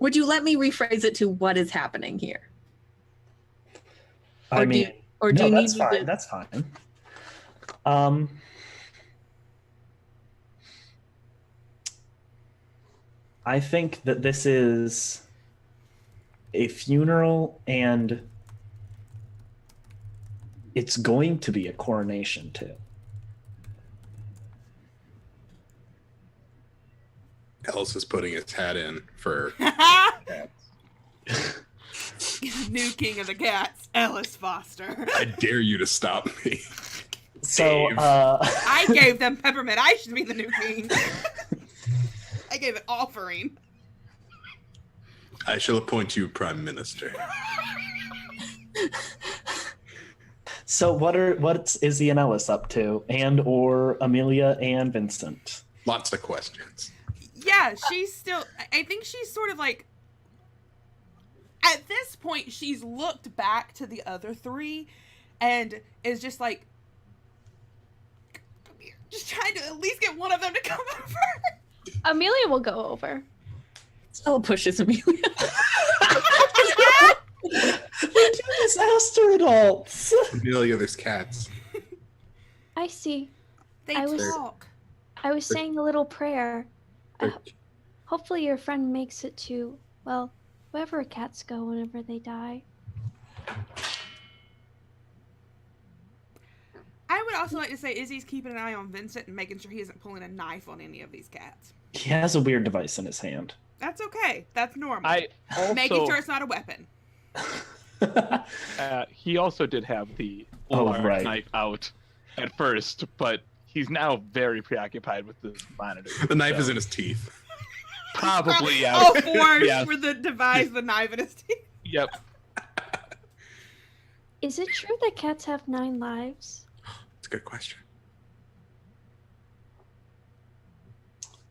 Would you let me rephrase it to what is happening here? I Or do mean, you- Or do no, you need that's me fine. to? That's fine. I think that this is a funeral and it's going to be a coronation too. Ellis is putting his hat in for. New king of the cats, Ellis Foster. I dare you to stop me. So, Dave. I gave them peppermint. I should be the new king. I gave an offering. I shall appoint you prime minister. so what's Izzy and Ellis up to, and or Amelia and Vincent? Lots of questions. Yeah, she's still. I think she's sort of like. At this point, she's looked back to the other three and is just like. Come here. Just trying to at least get one of them to come over. Amelia will go over. Stella pushes Amelia. We're disaster adults. Amelia, there's cats. I see. They I was- talk. I was saying a little prayer. They're- Hopefully your friend makes it to, well, wherever cats go whenever they die. I would also like to say Izzy's keeping an eye on Vincent and making sure he isn't pulling a knife on any of these cats. He has a weird device in his hand. That's okay. That's normal. I also Making sure it's not a weapon. he also did have the Oh, large right. knife out at first, but he's now very preoccupied with the monitor. The knife so is in his teeth. probably yeah. All fours Yeah. for the device, the knife in his teeth. Yep. Is it true that cats have 9 lives? It's a good question.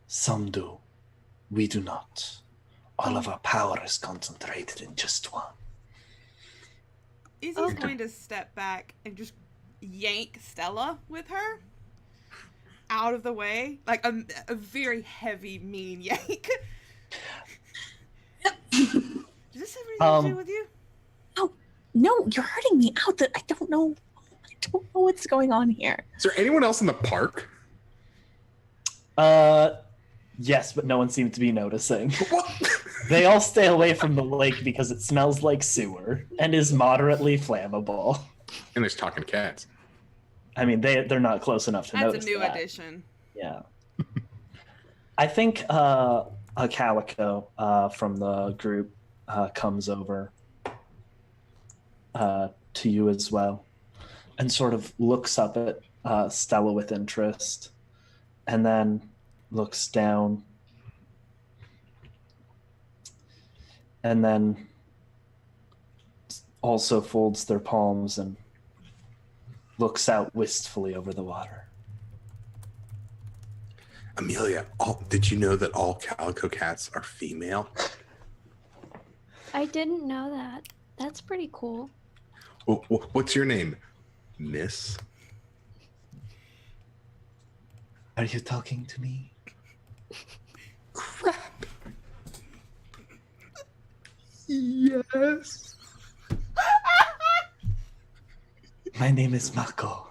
Some do. We do not. All of our power is concentrated in just one. Izzy's going to step back and just yank Stella with her out of the way. Like a very heavy, mean yank. Does this have anything to do with you? No, you're hurting me out. I don't know what's going on here. Is there anyone else in the park? Yes, but no one seems to be noticing. What? They all stay away from the lake because it smells like sewer and is moderately flammable. And there's talking cats. I mean, they're not close enough to That's notice a new that. addition. Yeah. I think a Calico from the group comes over to you as well and sort of looks up at Stella with interest and then looks down and then also folds their palms and looks out wistfully over the water. Amelia, did you know that all calico cats are female? I didn't know that. That's pretty cool. What's your name, Miss? Are you talking to me? Crap. Yes. My name is Mako.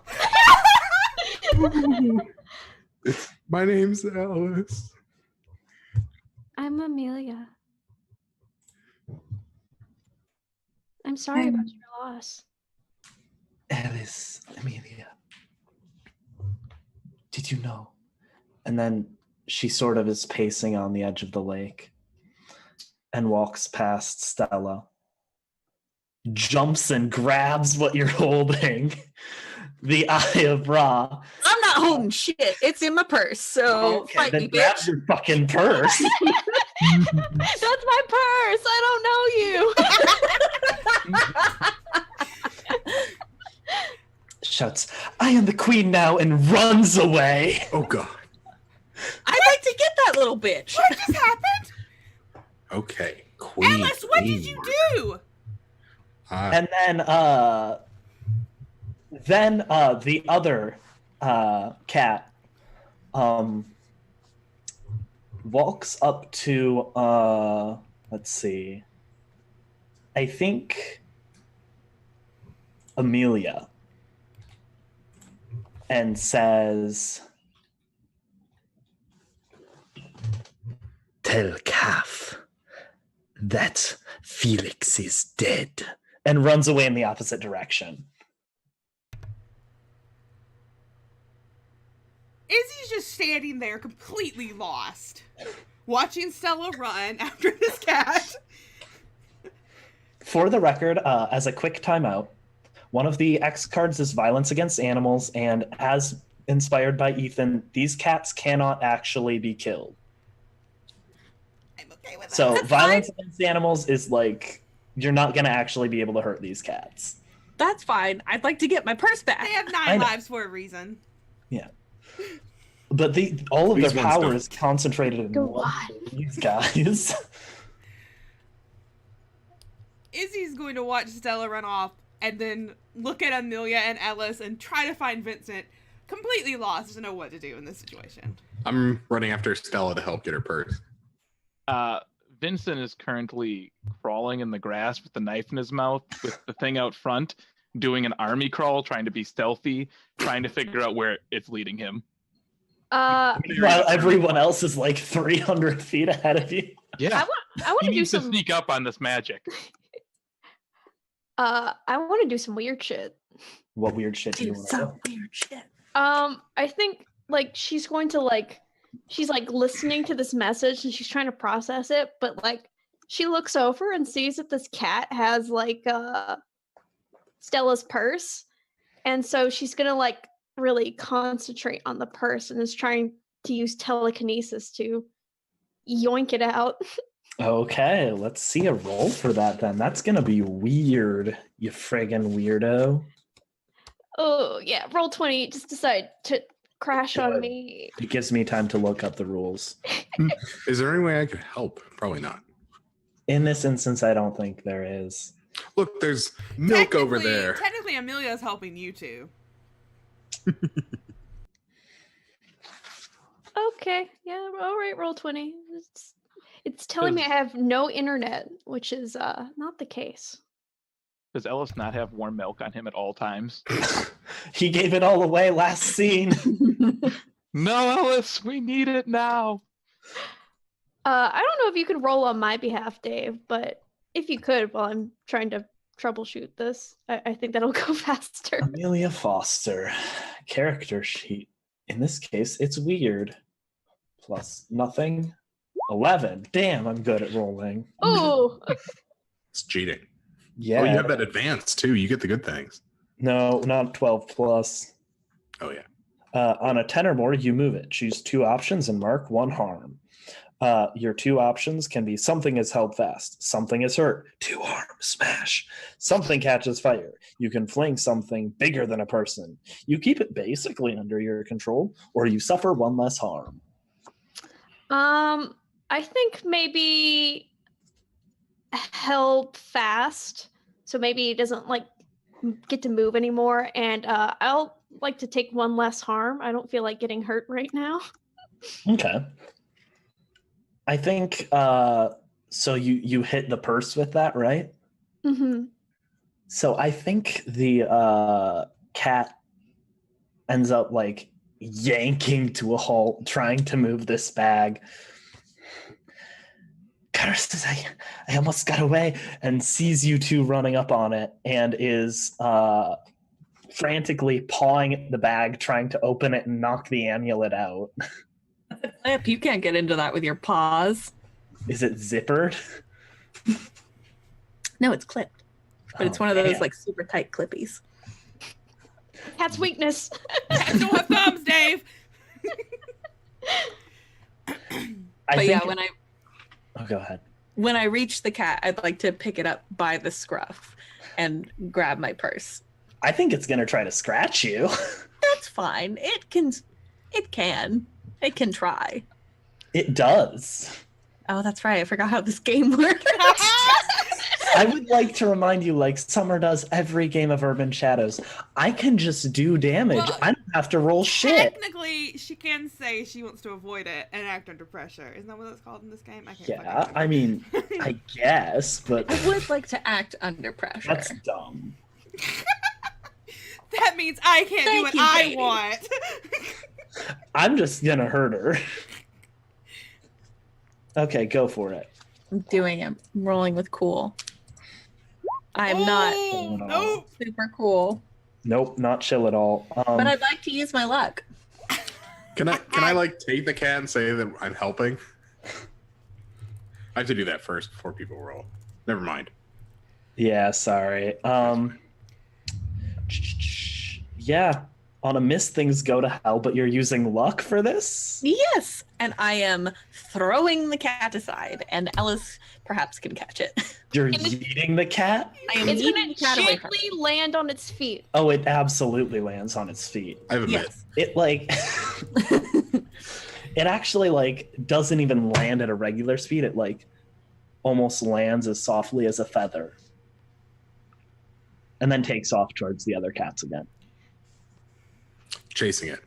My name's Alice. I'm Amelia. I'm sorry about your loss. Alice, Amelia. Did you know? And then she sort of is pacing on the edge of the lake and walks past Stella, jumps and grabs what you're holding, the Eye of Ra. I'm not holding shit. It's in my purse. So Okay, fight then me, grab bitch. your fucking purse. That's my purse. I don't know you. Shouts, I am the queen now, and runs away. Oh God. I'd like to get that little bitch. What just happened? Okay, Queen. Alice, what did you do? And then the other cat walks up to let's see, I think Amelia, and says, "Tell Calf that Felix is dead," and runs away in the opposite direction. Izzy's just standing there completely lost, watching Stella run after this cat. For the record, as a quick timeout, one of the X cards is violence against animals, and as inspired by Ethan, these cats cannot actually be killed. I'm okay with that. So That's violence against animals is like, you're not going to actually be able to hurt these cats. That's fine. I'd like to get my purse back. They have I 9 know. lives for a reason. But all of These their ones power don't. is concentrated in Go one on. of these guys. Izzy's going to watch Stella run off and then look at Amelia and Ellis and try to find Vincent, completely lost to know what to do in this situation. I'm running after Stella to help get her purse. Vincent is currently crawling in the grass with the knife in his mouth, with the thing out front, doing an army crawl, trying to be stealthy, trying to figure out where it's leading him. While everyone else is like 300 feet ahead of you. Yeah, I want he to do needs to some. sneak up on this magic. I want to do some weird shit. What weird shit do you Do want to do? some weird shit. I think like she's going to she's listening to this message and she's trying to process it, but she looks over and sees that this cat has Stella's purse, and so she's gonna really concentrate on the purse and is trying to use telekinesis to yoink it out. Okay, let's see a roll for that then. That's gonna be weird, you friggin' weirdo. Oh yeah, roll 20. Just decide to crash on Good. me. It gives me time to look up the rules. Is there any way I could help? Probably not. In this instance, I don't think there is. Look, there's milk over there. Technically, Amelia's helping you two. Okay, yeah, all right, roll 20. It's telling me I have no internet, which is not the case. Does Ellis not have warm milk on him at all times? He gave it all away last scene. No, Ellis, we need it now. I don't know if you could roll on my behalf, Dave, but if you could while I'm trying to troubleshoot this, I think that'll go faster. Amelia Foster, character sheet. In this case, it's weird. Plus nothing. 11. Damn, I'm good at rolling. Oh, It's cheating. Yeah. Oh, you have that advance too. You get the good things. No, not 12 plus. Oh yeah. On a 10 or more, you move it. Choose 2 options and mark 1 harm. Your 2 options can be something is held fast, something is hurt, 2 harm, smash, something catches fire. You can fling something bigger than a person. You keep it basically under your control, or you suffer 1 less harm. I think maybe held fast, so maybe it doesn't like get to move anymore, and I'll like to take 1 less harm. I don't feel like getting hurt right now. Okay. I think so you hit the purse with that, right? Mm-hmm. So I think the cat ends up like yanking to a halt, trying to move this bag. Curses, I almost got away, and sees you two running up on it and is frantically pawing at the bag, trying to open it and knock the amulet out. You can't get into that with your paws. Is it zippered? No, it's clipped. But it's one of those like super tight clippies. Cat's weakness. Cats don't have thumbs, Dave. Oh, go ahead. When I reach the cat, I'd like to pick it up by the scruff and grab my purse. I think it's gonna try to scratch you. That's fine. It can try. It does. Oh, that's right. I forgot how this game works. I would like to remind you, like Summer does every game of Urban Shadows, I can just do damage. Well, I don't have to roll shit. Technically, she can say she wants to avoid it and act under pressure. Isn't that what it's called in this game? I can't fucking Yeah, remember. I mean, I guess, but I would like to act under pressure. that's dumb. That means I can't do Thank what you, I Katie. want. I'm just gonna hurt her. Okay, go for it. I'm doing it. I'm rolling with cool. I'm not Oh, no. nope. super cool, Nope, not chill at all. but I'd like to use my luck. Can I like take the cat and say that I'm helping? I have to do that first before people roll. Never mind. Yeah, sorry. Yeah, on a miss, things go to hell, but you're using luck for this? Yes, and I am throwing the cat aside, and Ellis perhaps can catch it. You're And it's- yeeting the cat? It's I am gonna eating the cat away from gently land on its feet. Oh, it absolutely lands on its feet. I have a myth. Yes. It like it actually like doesn't even land at a regular speed. It like almost lands as softly as a feather. And then takes off towards the other cats again. Chasing it.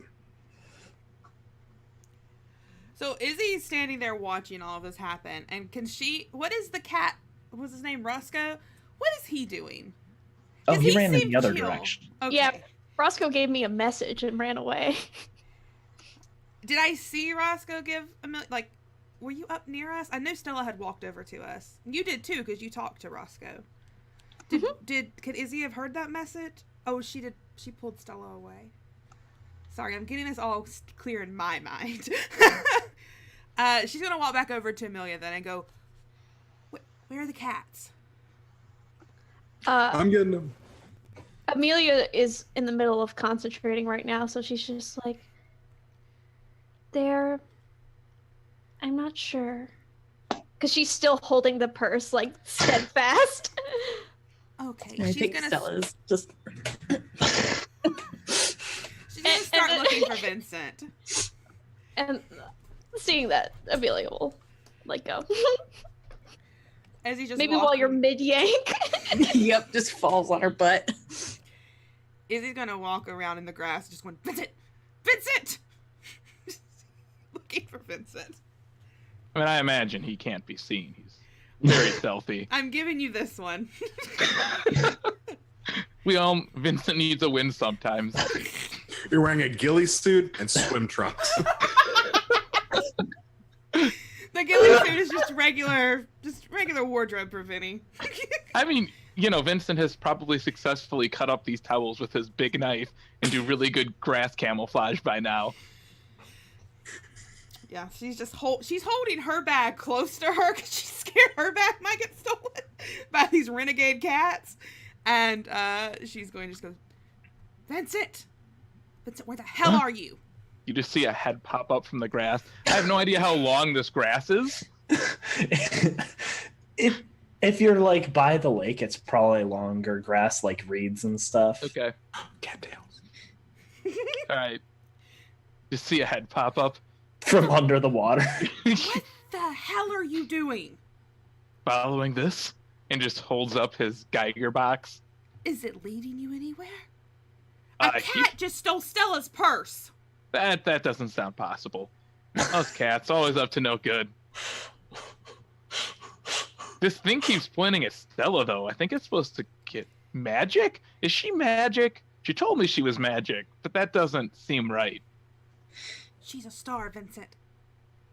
So Izzy's standing there watching all of this happen, and what is the cat, what's his name, Roscoe? What is he doing? Oh, Does he ran in seem the other chill? direction. Okay. Yeah. Roscoe gave me a message and ran away. Did I see Roscoe give were you up near us? I know Stella had walked over to us. You did too, because you talked to Roscoe. Could Izzy have heard that message? Oh, she did. She pulled Stella away. Sorry, I'm getting this all clear in my mind. She's gonna walk back over to Amelia then and go, where are the cats? I'm getting them. Amelia is in the middle of concentrating right now, so she's just like, I'm not sure. Because she's still holding the purse, like, steadfast. Okay, I she's think gonna Stella's just looking for Vincent. And seeing that, I feel like we'll let go. As he just Maybe while you're mid-yank. Yep, just falls on her butt. Izzy's gonna walk around in the grass just going, Vincent! Vincent! Looking for Vincent. I mean, I imagine he can't be seen. He's very stealthy. I'm giving you this one. Vincent needs a win sometimes. You're wearing a ghillie suit and swim trunks. The ghillie suit is just regular wardrobe for Vinny. I mean, Vincent has probably successfully cut up these towels with his big knife and do really good grass camouflage by now. Yeah, she's just she's holding her bag close to her because she's scared her bag might get stolen by these renegade cats. And she's going to just go, Vincent, where the hell are you? You just see a head pop up from the grass. I have no idea how long this grass is. If you're like by the lake, it's probably longer grass, like reeds and stuff. Okay. Cattails. All right. Just see a head pop up From under the water. What the hell are you doing? Following this, and just holds up his Geiger box. Is it leading you anywhere? A cat just stole Stella's purse. That doesn't sound possible. Us cats, always up to no good. This thing keeps pointing at Stella, though. I think it's supposed to get magic? Is she magic? She told me she was magic, but that doesn't seem right. She's a star, Vincent.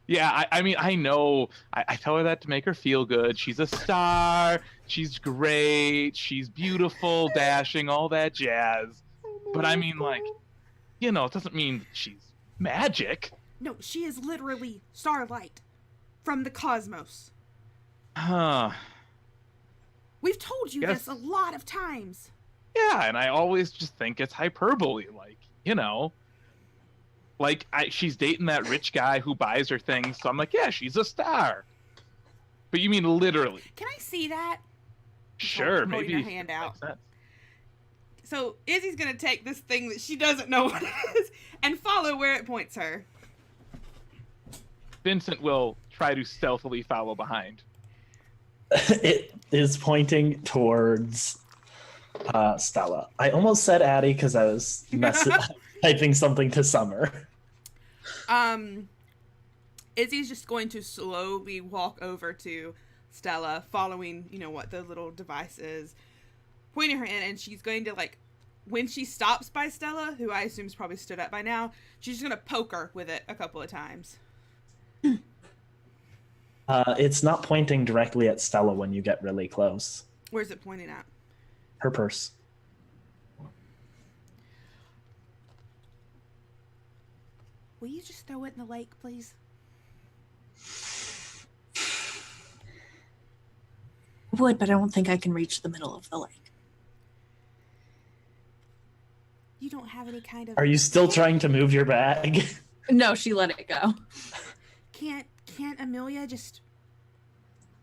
Yeah, I mean, I know. I tell her that to make her feel good. She's a star. She's great. She's beautiful, dashing, all that jazz. But I mean, like, it doesn't mean she's magic. No, she is literally starlight from the cosmos. Huh. We've told you Yes. this a lot of times. Yeah, and I always just think it's hyperbole. Like, she's dating that rich guy who buys her things, so I'm like, yeah, she's a star. But you mean literally? Can I see that? Sure, Holding maybe. her hand out. Makes sense. So Izzy's gonna take this thing that she doesn't know what it is and follow where it points her. Vincent will try to stealthily follow behind. It is pointing towards Stella. I almost said Addie because I was typing something to Summer. Izzy's just going to slowly walk over to Stella, following, what the little device is, pointing her in, and she's going to, when she stops by Stella, who I assume is probably stood up by now, she's just going to poke her with it a couple of times. It's not pointing directly at Stella when you get really close. Where's it pointing at? Her purse. Will you just throw it in the lake, please? I would, but I don't think I can reach the middle of the lake. You don't have any kind of... Are you still trying to move your bag? No, she let it go. Can't Amelia just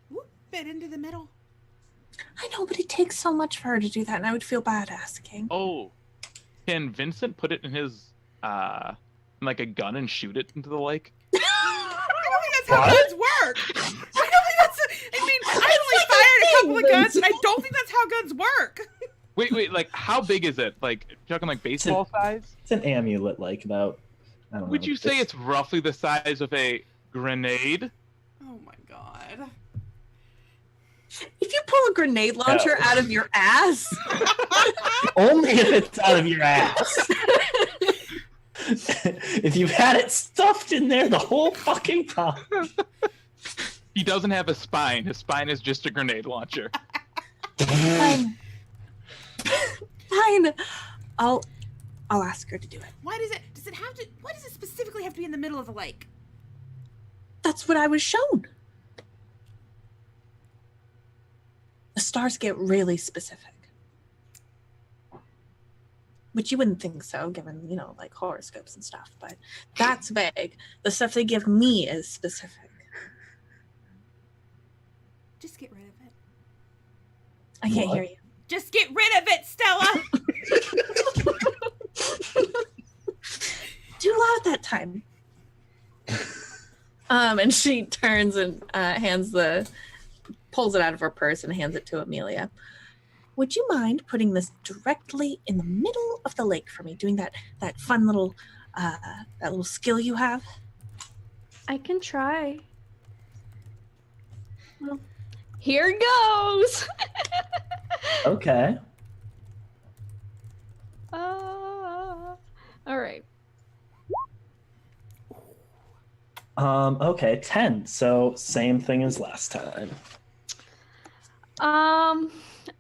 whoop it into the middle? I know, but it takes so much for her to do that, and I would feel bad asking. Oh, can Vincent put it in his, like a gun and shoot it into the lake? I don't think that's how guns work. I don't think that's... I only fired a couple of guns, and I don't think that's how guns work. Wait, like, how big is it? Like, talking like baseball size? It's an amulet, like about, I don't know. Would you say it's roughly the size of a grenade? Oh my god. If you pull a grenade launcher out of your ass... Only if it's out of your ass. If you've had it stuffed in there the whole fucking time. He doesn't have a spine. His spine is just a grenade launcher. Fine. Fine. I'll ask her to do it. Why does it specifically have to be in the middle of the lake? That's what I was shown. The stars get really specific. Which you wouldn't think so, given, like horoscopes and stuff, but that's vague. The stuff they give me is specific. Just get rid of it. I can't What? hear you. Just get rid of it, Stella! that time. And she turns and pulls it out of her purse and hands it to Amelia. Would you mind putting this directly in the middle of the lake for me? Doing that fun little that little skill you have. I can try. Well, here goes. Okay. All right. Okay, 10. So same thing as last time.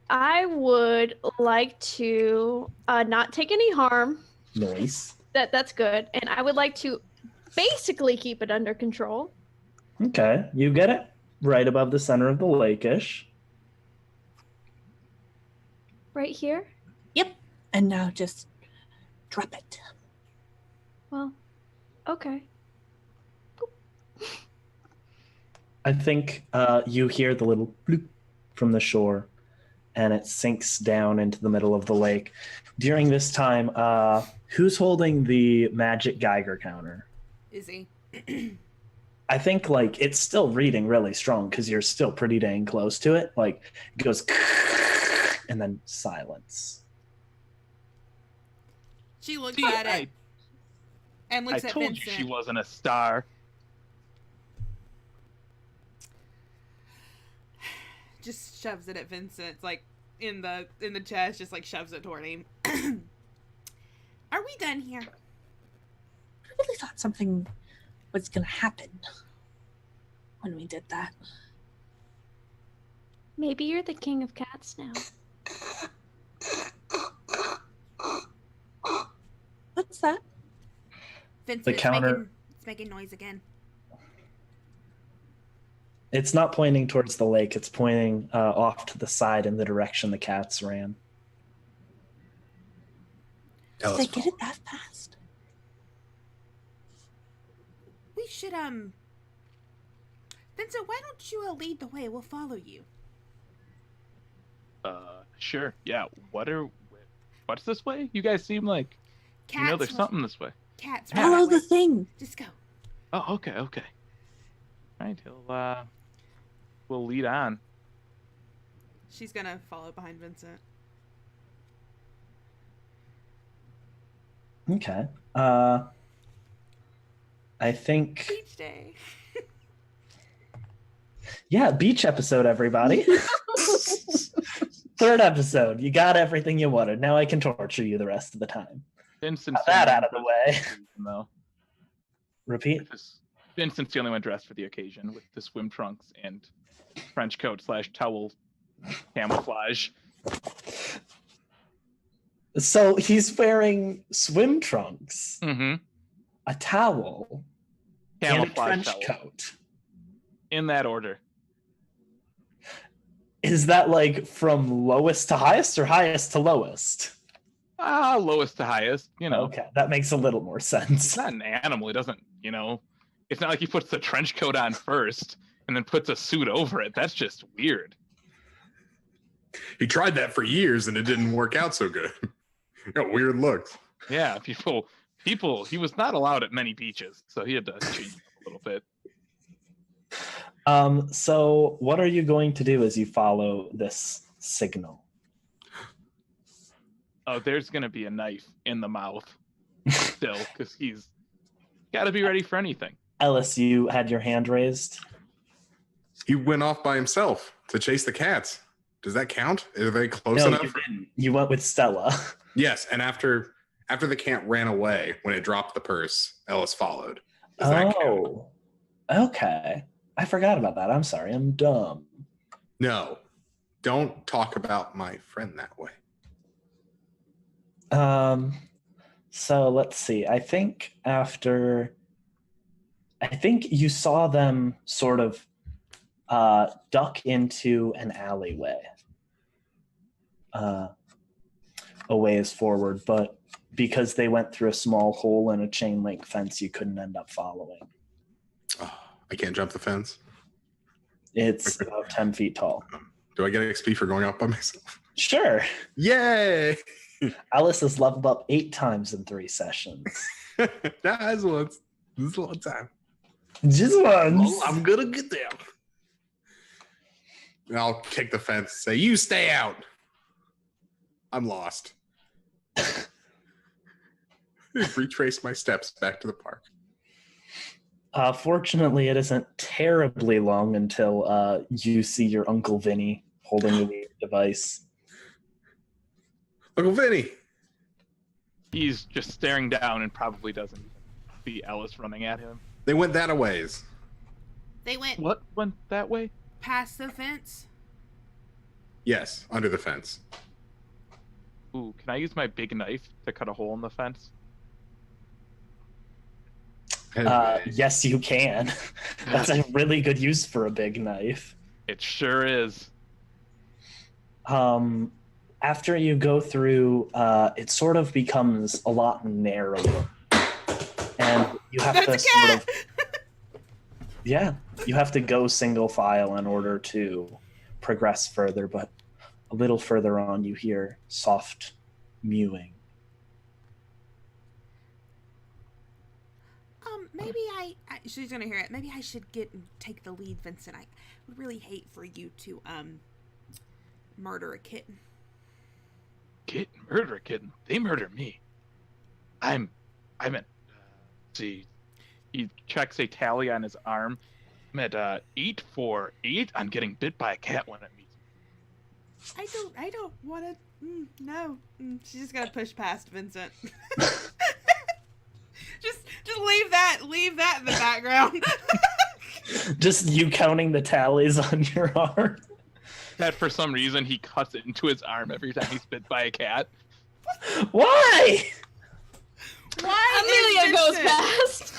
I would like to not take any harm. Nice. That's good. And I would like to basically keep it under control. Okay, you get it right above the center of the lake-ish. Right here? Yep. And now just drop it. Well, okay. I think you hear the little bloop from the shore, and it sinks down into the middle of the lake. During this time, who's holding the magic Geiger counter? Izzy. I think like it's still reading really strong because you're still pretty dang close to it. Like it goes and then silence. She looks at it and I looks at told Vincent. you she wasn't a star. Just shoves it at Vincent, like in the chest, just like shoves it toward him. Are we done here? I really thought something was gonna happen when we did that. Maybe you're the king of cats now. What's that? Vincent, The it's counter- making noise again. It's not pointing towards the lake. It's pointing off to the side in the direction the cats ran. Did they get it that fast? We should Vincent, why don't you lead the way? We'll follow you. Sure. Yeah. What's this way? You guys seem like Cats. there's something this way. Cats. Follow right the away. thing. Just go. Oh, okay. All right. We'll lead on. She's gonna follow behind Vincent. Okay. I think Beach day. yeah, beach episode, everybody. Third episode. You got everything you wanted. Now I can torture you the rest of the time. Vincent's Got that out of the way. though. Repeat. Vincent's the only one dressed for the occasion with the swim trunks and trench coat / towel camouflage. So he's wearing swim trunks, Mm-hmm. a towel, and a Camouflage trench towel. coat. In that order. Is that like from lowest to highest or highest to lowest? Lowest to highest, Okay, that makes a little more It's sense. not an animal. He doesn't, it's not like he puts the trench coat on first and then puts a suit over it. That's just weird. He tried that for years and it didn't work out so good. Got weird looks. Yeah, people, he was not allowed at many beaches, so he had to change a little bit. So what are you going to do as you follow this signal? Oh, there's going to be a knife in the mouth still, because he's got to be ready for anything. Ellis, you had your hand raised. He went off by himself to chase the cats. Does that count? Are they close No, enough? you didn't. You went with Stella. Yes, and after the cat ran away, when it dropped the purse, Ellis followed. Does that count? Oh, okay. I forgot about that. I'm sorry. I'm dumb. No. Don't talk about my friend that way. So let's see. I think you saw them sort of duck into an alleyway a ways forward, but because they went through a small hole in a chain link fence, you couldn't end up following. Oh, I can't jump the fence. It's about 10 feet tall. Do I get XP for going up by myself? Sure. Yay! Alice has leveled up 8 times in 3 sessions. That's once. This is a long time. Just once. Well, I'm gonna get there. And I'll kick the fence and say, you stay out. I'm lost. Retrace my steps back to the park. Fortunately, it isn't terribly long until you see your Uncle Vinny holding the weird device. Uncle Vinny. He's just staring down and probably doesn't see Ellis running at him. They went that a ways. They went What went that way? past the fence. Yes, under the fence. Ooh, can I use my big knife to cut a hole in the fence? Yes, you can. That's a really good use for a big knife. It sure is. After you go through, it sort of becomes a lot narrower. And you have That's to a sort cat! of... Yeah, you have to go single file in order to progress further, but a little further on you hear soft mewing. Maybe she's gonna hear it. Maybe I should take the lead, Vincent. I would really hate for you to murder a kitten. Murder a kitten? They murder me. I'm see, he checks a tally on his arm. I'm at 8 for 8 on getting bit by a cat when it meets me. I don't want to. No, she's just gonna push past Vincent. just leave that in the background. Just you counting the tallies on your arm. That for some reason he cuts it into his arm every time he's bit by a cat. Why? Why Amelia goes past.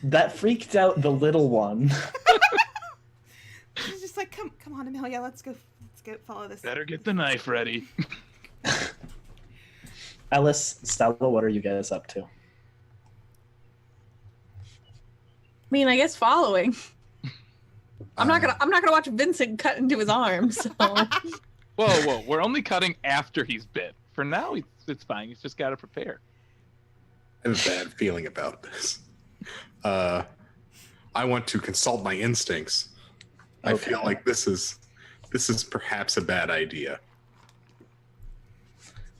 That freaked out the little one. She's just like, come on, Amelia, let's go follow this. Better get the knife ready. Ellis, Stella, what are you guys up to? I mean, I guess following. I'm not gonna watch Vincent cut into his arm. So Whoa, we're only cutting after he's bit. For now, it's fine. He's just got to prepare. I have a bad feeling about this. I want to consult my instincts. I Okay. feel like this is perhaps a bad idea.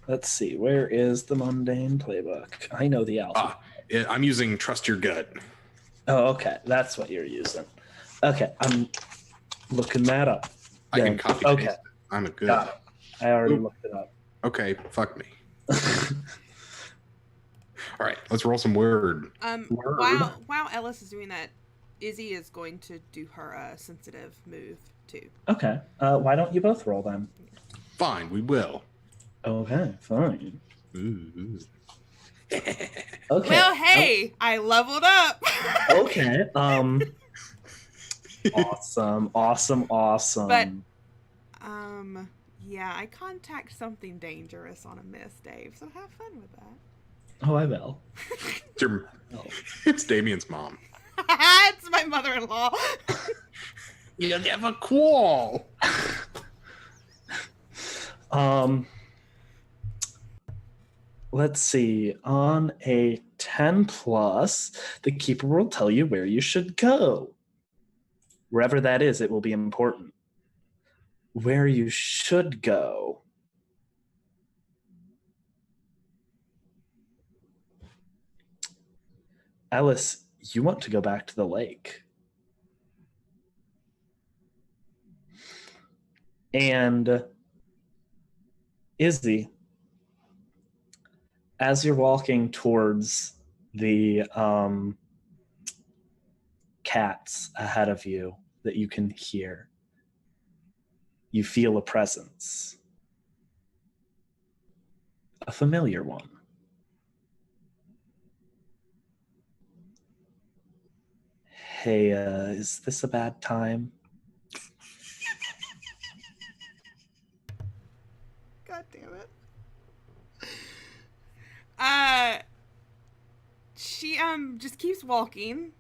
Let's see. Where is the mundane playbook? I know the alpha. I'm using trust your gut. Oh, okay. That's what you're using. Okay, I'm looking that up. I can Then. copy Okay. paste it. I'm a good. Got it. I already Oop. looked it up. Okay, fuck me. All right, let's roll some word. Word. While Ellis is doing that, Izzy is going to do her sensitive move too. Okay. Why don't you both roll then? Fine, we will. Okay, fine. Ooh. Okay. Well, hey, I leveled up. Okay. Awesome. But yeah, I contact something dangerous on a miss, Dave. So have fun with that. Oh, I will. It's Damien's mom. It's my mother-in-law. You have a qual. Let's see. On a 10 plus, the keeper will tell you where you should go. Wherever that is, it will be important. Where you should go. Ellis, you want to go back to the lake. And Izzy, as you're walking towards the cats ahead of you that you can hear, you feel a presence. A familiar one. Hey, is this a bad time? God damn it. She just keeps walking,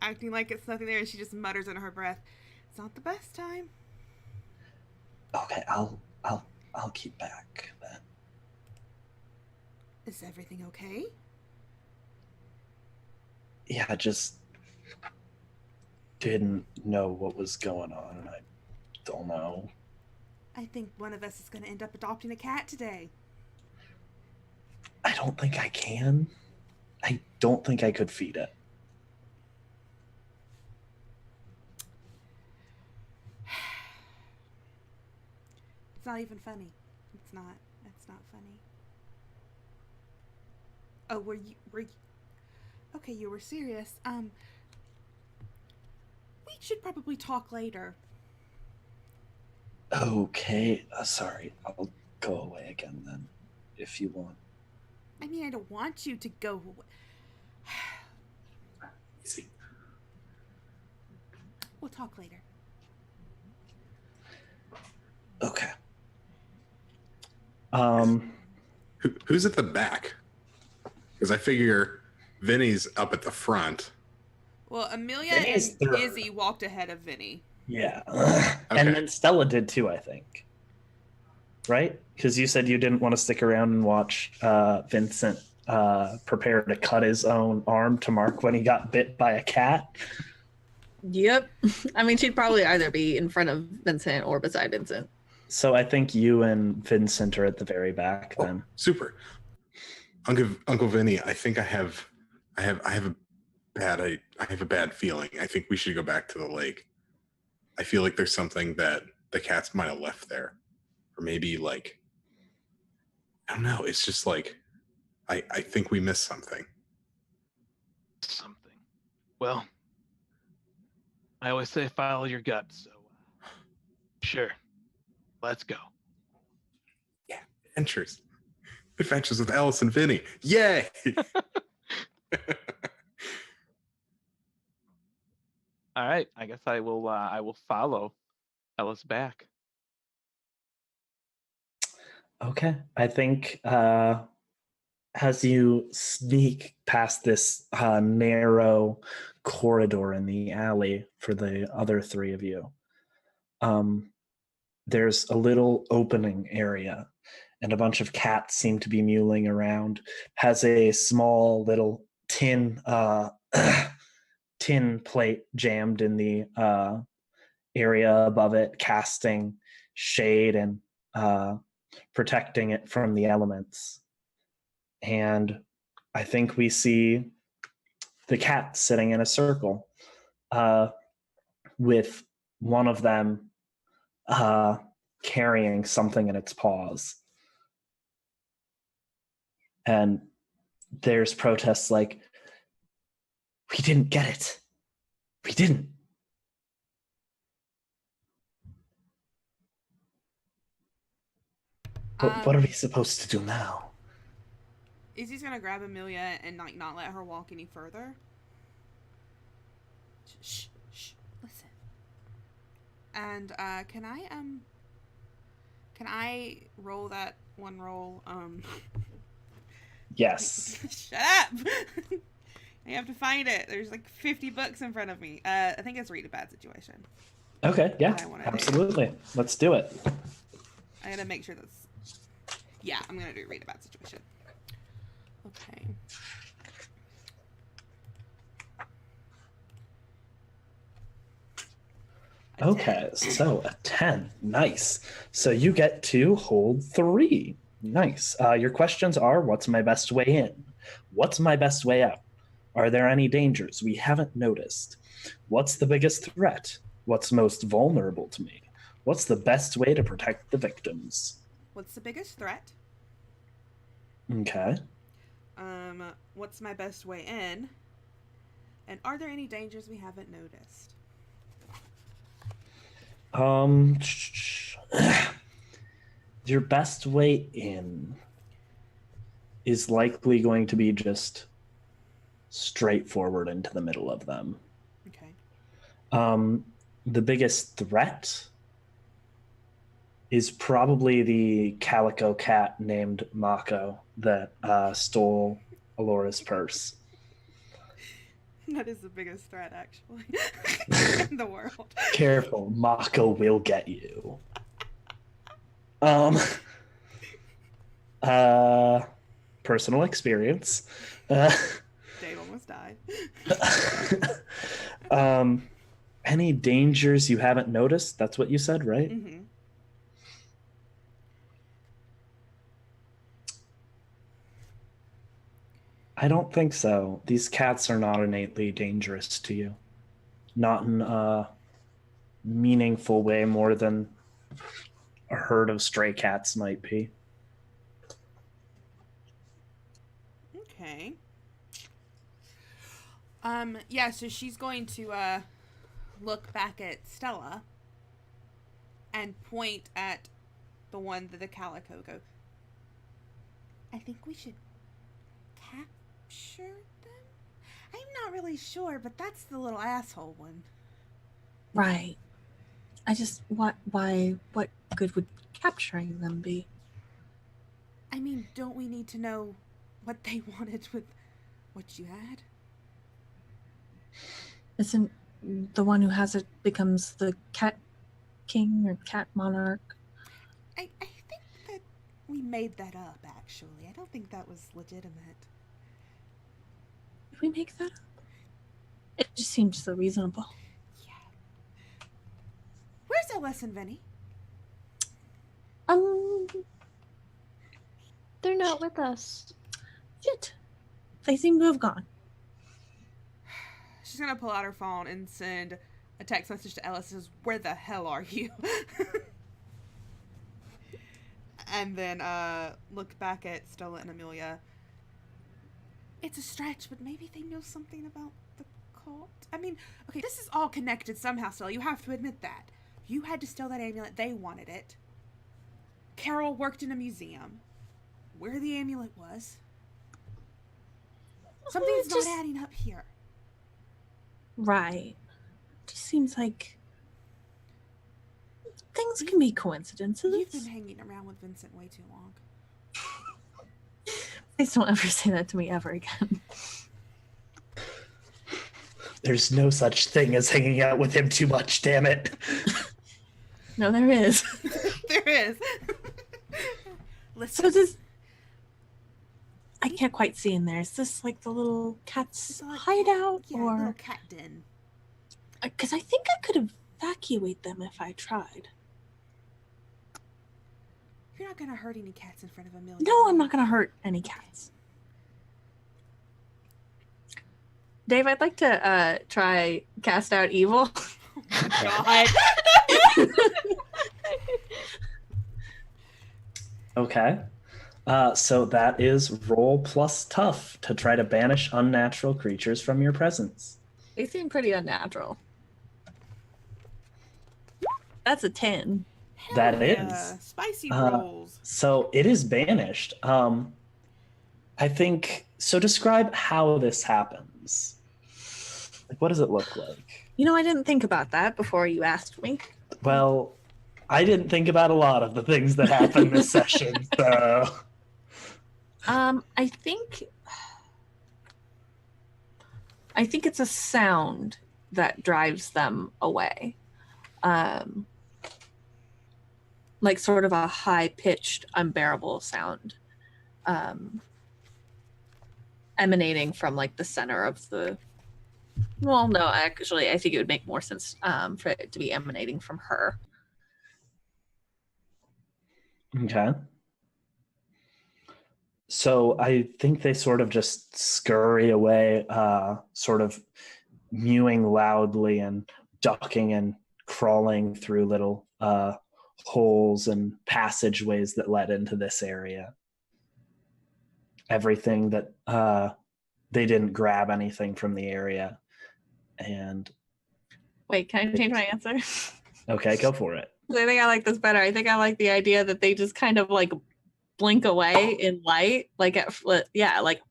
acting like it's nothing there, and she just mutters under her breath, "It's not the best time." Okay, I'll keep back then. Is everything okay? Yeah, I just didn't know what was going on, and I don't know. I think one of us is going to end up adopting a cat today. I don't think I can. I don't think I could feed it. It's not even funny. It's not. It's not funny. Oh, were you okay, you were serious. We should probably talk later. Okay, sorry. I'll go away again then, if you want. I mean, I don't want you to go. Easy. We'll talk later. Okay. Who's at the back? Because I figure Vinny's up at the front. Well, Amelia Vinny's and third. Izzy walked ahead of Vinny. Yeah. Okay. And then Stella did too, I think. Right? Because you said you didn't want to stick around and watch Vincent prepare to cut his own arm to Mark when he got bit by a cat. Yep. I mean, she'd probably either be in front of Vincent or beside Vincent. So I think you and Vincent are at the very back then. Super. Uncle Vinny, I think I have a bad feeling. I think we should go back to the lake. I feel like there's something that the cats might have left there. Or maybe like, I don't know. It's just like, I think we missed something. Something. Well, I always say follow your gut, so sure. Let's go. Yeah, adventures. Adventures with Alice and Vinny. Yay! All right, I guess I will follow Ellis back. Okay. I think as you sneak past this narrow corridor in the alley for the other three of you, there's a little opening area, and a bunch of cats seem to be mewling around. Has a small little tin plate jammed in the area above it, casting shade and protecting it from the elements. And I think we see the cats sitting in a circle with one of them carrying something in its paws. And there's protests like, we didn't get it. We didn't. What are we supposed to do now? Izzy's gonna grab Amelia and not let her walk any further. Shh, listen. And can I roll that one roll? Yes. Shut up! I have to find it. There's like 50 books in front of me. I think it's read a bad situation. Okay, yeah, What I wanna do. absolutely. Let's do it. I gotta make sure that's. Yeah, I'm gonna do read a bad situation. Okay. A 10. Okay, so a 10. Nice. So you get to hold 3. Nice. Your questions are, what's my best way in? What's my best way out? Are there any dangers we haven't noticed? What's the biggest threat? What's most vulnerable to me? What's the best way to protect the victims? What's the biggest threat? Okay. What's my best way in? And are there any dangers we haven't noticed? Your best way in is likely going to be just straightforward into the middle of them. Okay. The biggest threat is probably the calico cat named Mako that stole Alora's purse. That is the biggest threat, actually, in the world. Careful, Mako will get you. Personal experience. Uh, Dave almost died. any dangers you haven't noticed? That's what you said, right? Mm-hmm. I don't think so. These cats are not innately dangerous to you. Not in a meaningful way more than a herd of stray cats might be. Okay. Yeah, so she's going to look back at Stella and point at the one that the calico go. I think we should capture them? I'm not really sure, but that's the little asshole one. Right. I just what good would capturing them be? I mean, don't we need to know what they wanted with what you had? Isn't the one who has it becomes the cat king or cat monarch? I think that we made that up, actually. I don't think that was legitimate. Did we make that up? It just seems so reasonable. Yeah. Where's Ellis and Vinny? They're not with us. Shit. They seem to have gone. She's gonna pull out her phone and send a text message to Ellis that says, "Where the hell are you?" And then look back at Stella and Amelia. It's a stretch, but maybe they know something about the cult. I mean, okay, this is all connected somehow, Stella. You have to admit that. You had to steal that amulet. They wanted it. Carol worked in a museum where the amulet was. Something's not adding up here. Right. Just seems like things can be coincidences. You've been hanging around with Vincent way too long. Please don't ever say that to me ever again. There's no such thing as hanging out with him too much, damn it. No, there is. There is. Listen. So this... I can't quite see in there. Is this like the little cat's like hideout? Yeah, or little cat den. Because I think I could evacuate them if I tried. You're not gonna hurt any cats in front of Amelia. No, I'm not going to hurt any cats. Dave, I'd like to try cast out evil. God. Okay. So that is roll plus tough to try to banish unnatural creatures from your presence. They seem pretty unnatural. That's a 10. That Yeah, is. spicy rolls. So it is banished. I think so. Describe how this happens. Like, what does it look like? You know, I didn't think about that before you asked me. Well, I didn't think about a lot of the things that happened this session. So, I think it's a sound that drives them away. Like sort of a high-pitched, unbearable sound. Emanating from like the center of the... Well, no, actually, I think it would make more sense for it to be emanating from her. okay. So I think they sort of just scurry away, sort of mewing loudly and ducking and crawling through little holes and passageways that led into this area. Everything that they didn't grab anything from the area. And Wait, can I change my answer? okay, go for it. I think I like this better. I think I like the idea that they just kind of like blink away in light, like like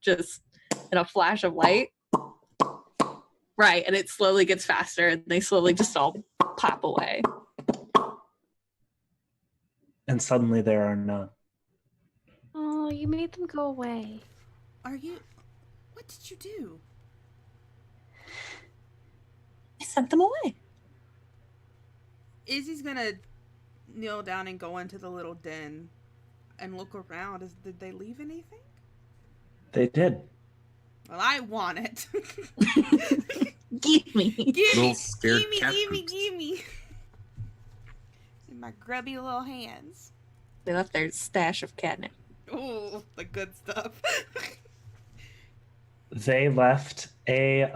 just in a flash of light. Right, and it slowly gets faster, and they slowly just all pop away. And suddenly there are none. Oh, you made them go away. Are you... What did you do? I sent them away. Izzy's gonna kneel down and go into the little den. and look around. Did they leave anything? They did. Well, I want it. Give me. Give Little me, scared give me, cat give me, poops. give me. In my grubby little hands. They left their stash of catnip. Oh, the good stuff. They left a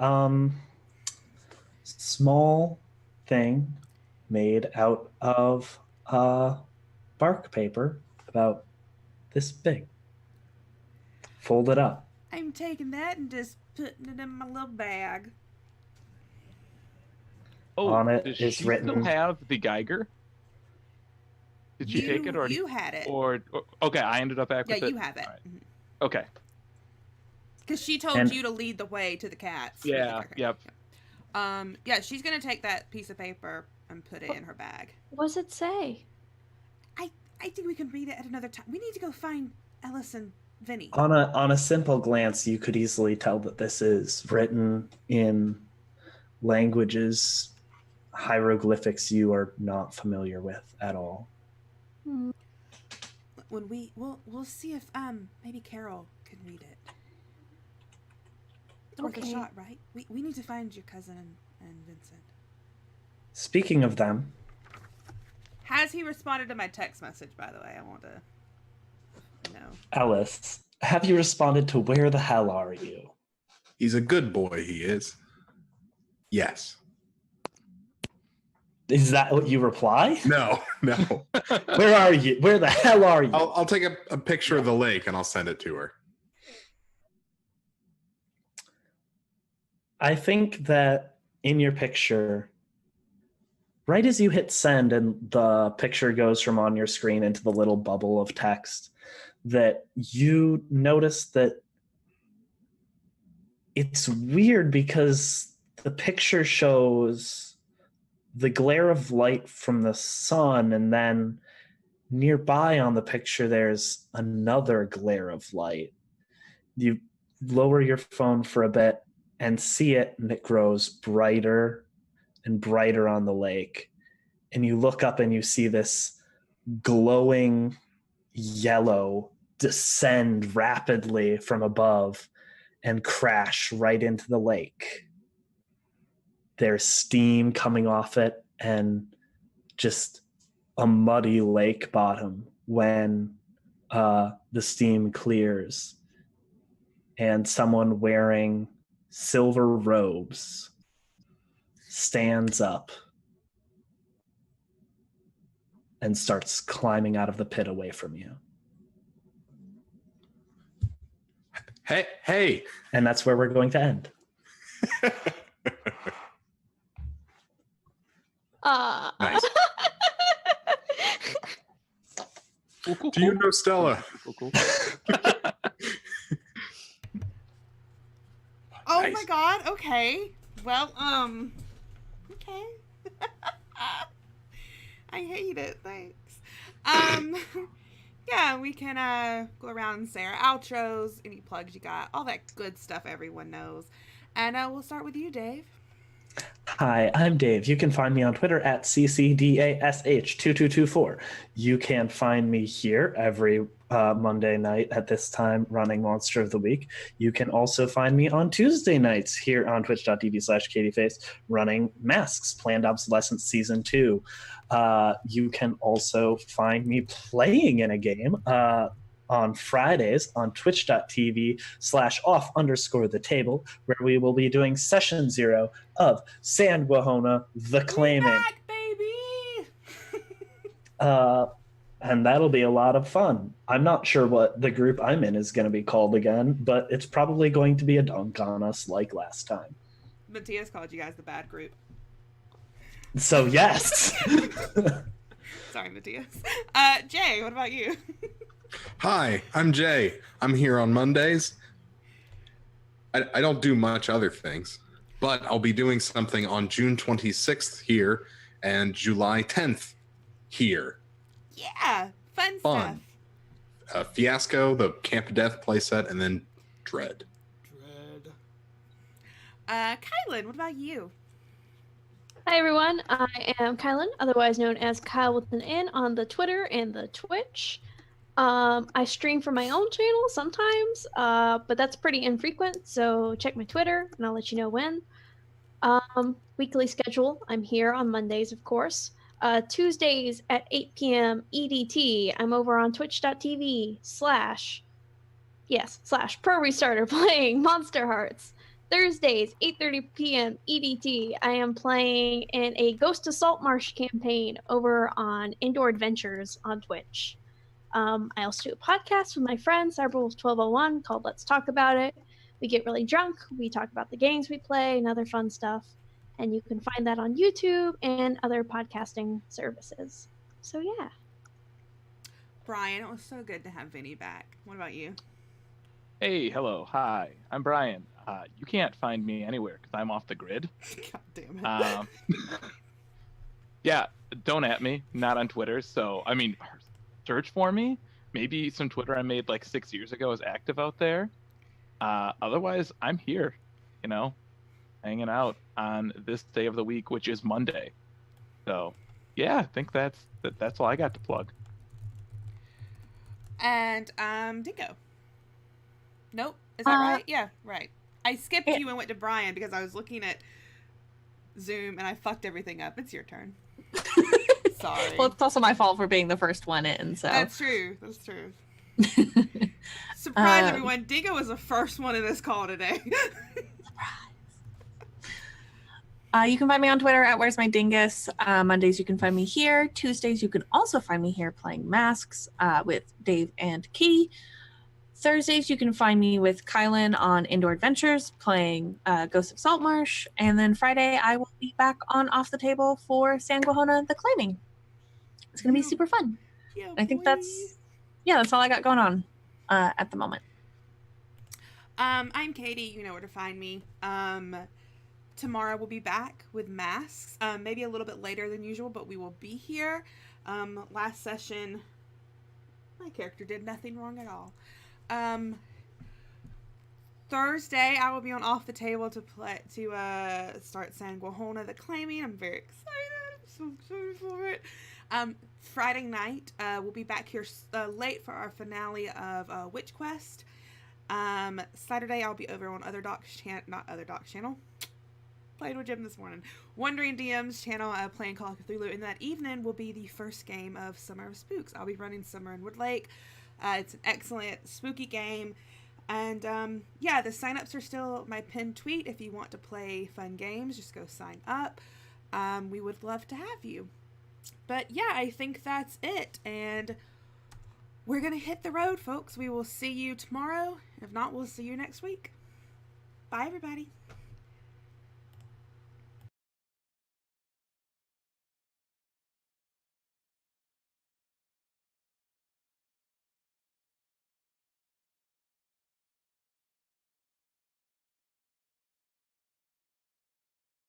small thing made out of bark paper about this big, folded up. I'm taking that and just putting it in my little bag. Oh, On it does is she written- still have the Geiger? Did she take it, or you had it? or okay? I ended up back Yeah, with it. you have it. Alright. Okay. Because she told And- you to lead the way to the cats. Yeah. Yep. Yeah, she's gonna take that piece of paper and put it in her bag. What does it say? I think we can read it at another time. We need to go find Ellis and Vinny. On a simple glance, you could easily tell that this is written in languages, hieroglyphics you are not familiar with at all. Hmm. When we'll see if maybe Carol can read it. It's worth a Okay. shot, right? We need to find your cousin and Vincent. Speaking of them, Has he responded to my text message, by the way? I want to know. Ellis, have you responded to where the hell are you? He's a good boy, he is. Yes. Is that what you reply? No, no. Where are you? Where the hell are you? I'll take a picture of the lake and I'll send it to her. I think that in your picture, right as you hit send and the picture goes from on your screen into the little bubble of text, that you notice that it's weird because the picture shows the glare of light from the sun, and then nearby on the picture there's another glare of light. You lower your phone for a bit and see it, and it grows brighter and brighter on the lake. And you look up and you see this glowing yellow descend rapidly from above and crash right into the lake. There's steam coming off it and just a muddy lake bottom when the steam clears. And someone wearing silver robes stands up and starts climbing out of the pit away from you. Hey. And that's where we're going to end. Nice. Cool, Do you know Stella? Cool. Oh Nice. my god, okay. Well, okay. I hate it, thanks. Yeah, we can go around and say our outros, any plugs you got, all that good stuff everyone knows. And we'll start with you, Dave. Hi, I'm Dave. You can find me on Twitter at CCDASH2224. You can find me here every Monday night at this time running Monster of the Week. You can also find me on Tuesday nights here on twitch.tv/katieface running Masks, Planned Obsolescence Season 2. You can also find me playing in a game on Fridays on twitch.tv/off_the-table, where we will be doing session 0 of Sandwahona the Claiming. Back, baby! And that'll be a lot of fun. I'm not sure what the group I'm in is going to be called again, but it's probably going to be a dunk on us like last time. Matthias called you guys the bad group. So yes. Sorry, Matthias. Jay, what about you? Hi, I'm Jay. I'm here on Mondays. I don't do much other things, but I'll be doing something on June 26th here and July 10th here. Yeah, fun stuff. Fiasco, the Camp Death playset, and then Dread. Kylan, what about you? Hi everyone, I am Kylan, otherwise known as Kyle with an N on the Twitter and the Twitch. I stream from my own channel sometimes, but that's pretty infrequent. So check my Twitter, and I'll let you know when. Weekly schedule. I'm here on Mondays, of course. Tuesdays at 8 p.m. EDT. I'm over on twitch.tv/slash pro restarter playing Monster Hearts. Thursdays, 8:30 p.m. EDT. I am playing in a Ghost of Saltmarsh campaign over on Indoor Adventures on Twitch. I also do a podcast with my friend Cyberwolf1201 called Let's Talk About It. We get really drunk, we talk about the games we play and other fun stuff. And you can find that on YouTube and other podcasting services. So yeah. Brian, it was so good to have Vinny back. What about you? Hey, hello, hi, I'm Brian. You can't find me anywhere because I'm off the grid. God damn it. Yeah, don't at me, not on Twitter. So, I mean, search for me. Maybe some Twitter I made like 6 years ago is active out there. Otherwise, I'm here, hanging out on this day of the week, which is Monday. So, yeah, I think that's all I got to plug. And Dingo. Nope. Is that right? Yeah, right. I skipped you and went to Brian because I was looking at Zoom and I fucked everything up. It's your turn. Sorry. Well, it's also my fault for being the first one in, so. That's true. That's true. Surprise, everyone. Dingo was the first one in this call today. You can find me on Twitter at Where's My Dingus. Mondays you can find me here. Tuesdays you can also find me here playing Masks with Dave and Katie. Thursdays you can find me with Kylan on Indoor Adventures playing Ghost of Saltmarsh. And then Friday I will be back on Off the Table for Sanguahona the Claiming. It's going to be super fun. Yeah, I think that's all I got going on at the moment. I'm Katie. You know where to find me. Tomorrow we'll be back with Masks. Maybe a little bit later than usual, but we will be here. Last session, my character did nothing wrong at all. Thursday I will be on Off the Table to start Sanguahona the Claiming. I'm very excited. I'm so excited for it. Friday night we'll be back here late for our finale of Witch Quest. Saturday I'll be over on channel. Played with Jim this morning. Wandering DM's channel playing Call of Cthulhu, and that evening will be the first game of Summer of Spooks. I'll be running Summer in Woodlake. It's an excellent spooky game. And the sign-ups are still my pinned tweet. If you want to play fun games, just go sign up. We would love to have you. But yeah, I think that's it. And we're going to hit the road, folks. We will see you tomorrow. If not, we'll see you next week. Bye, everybody.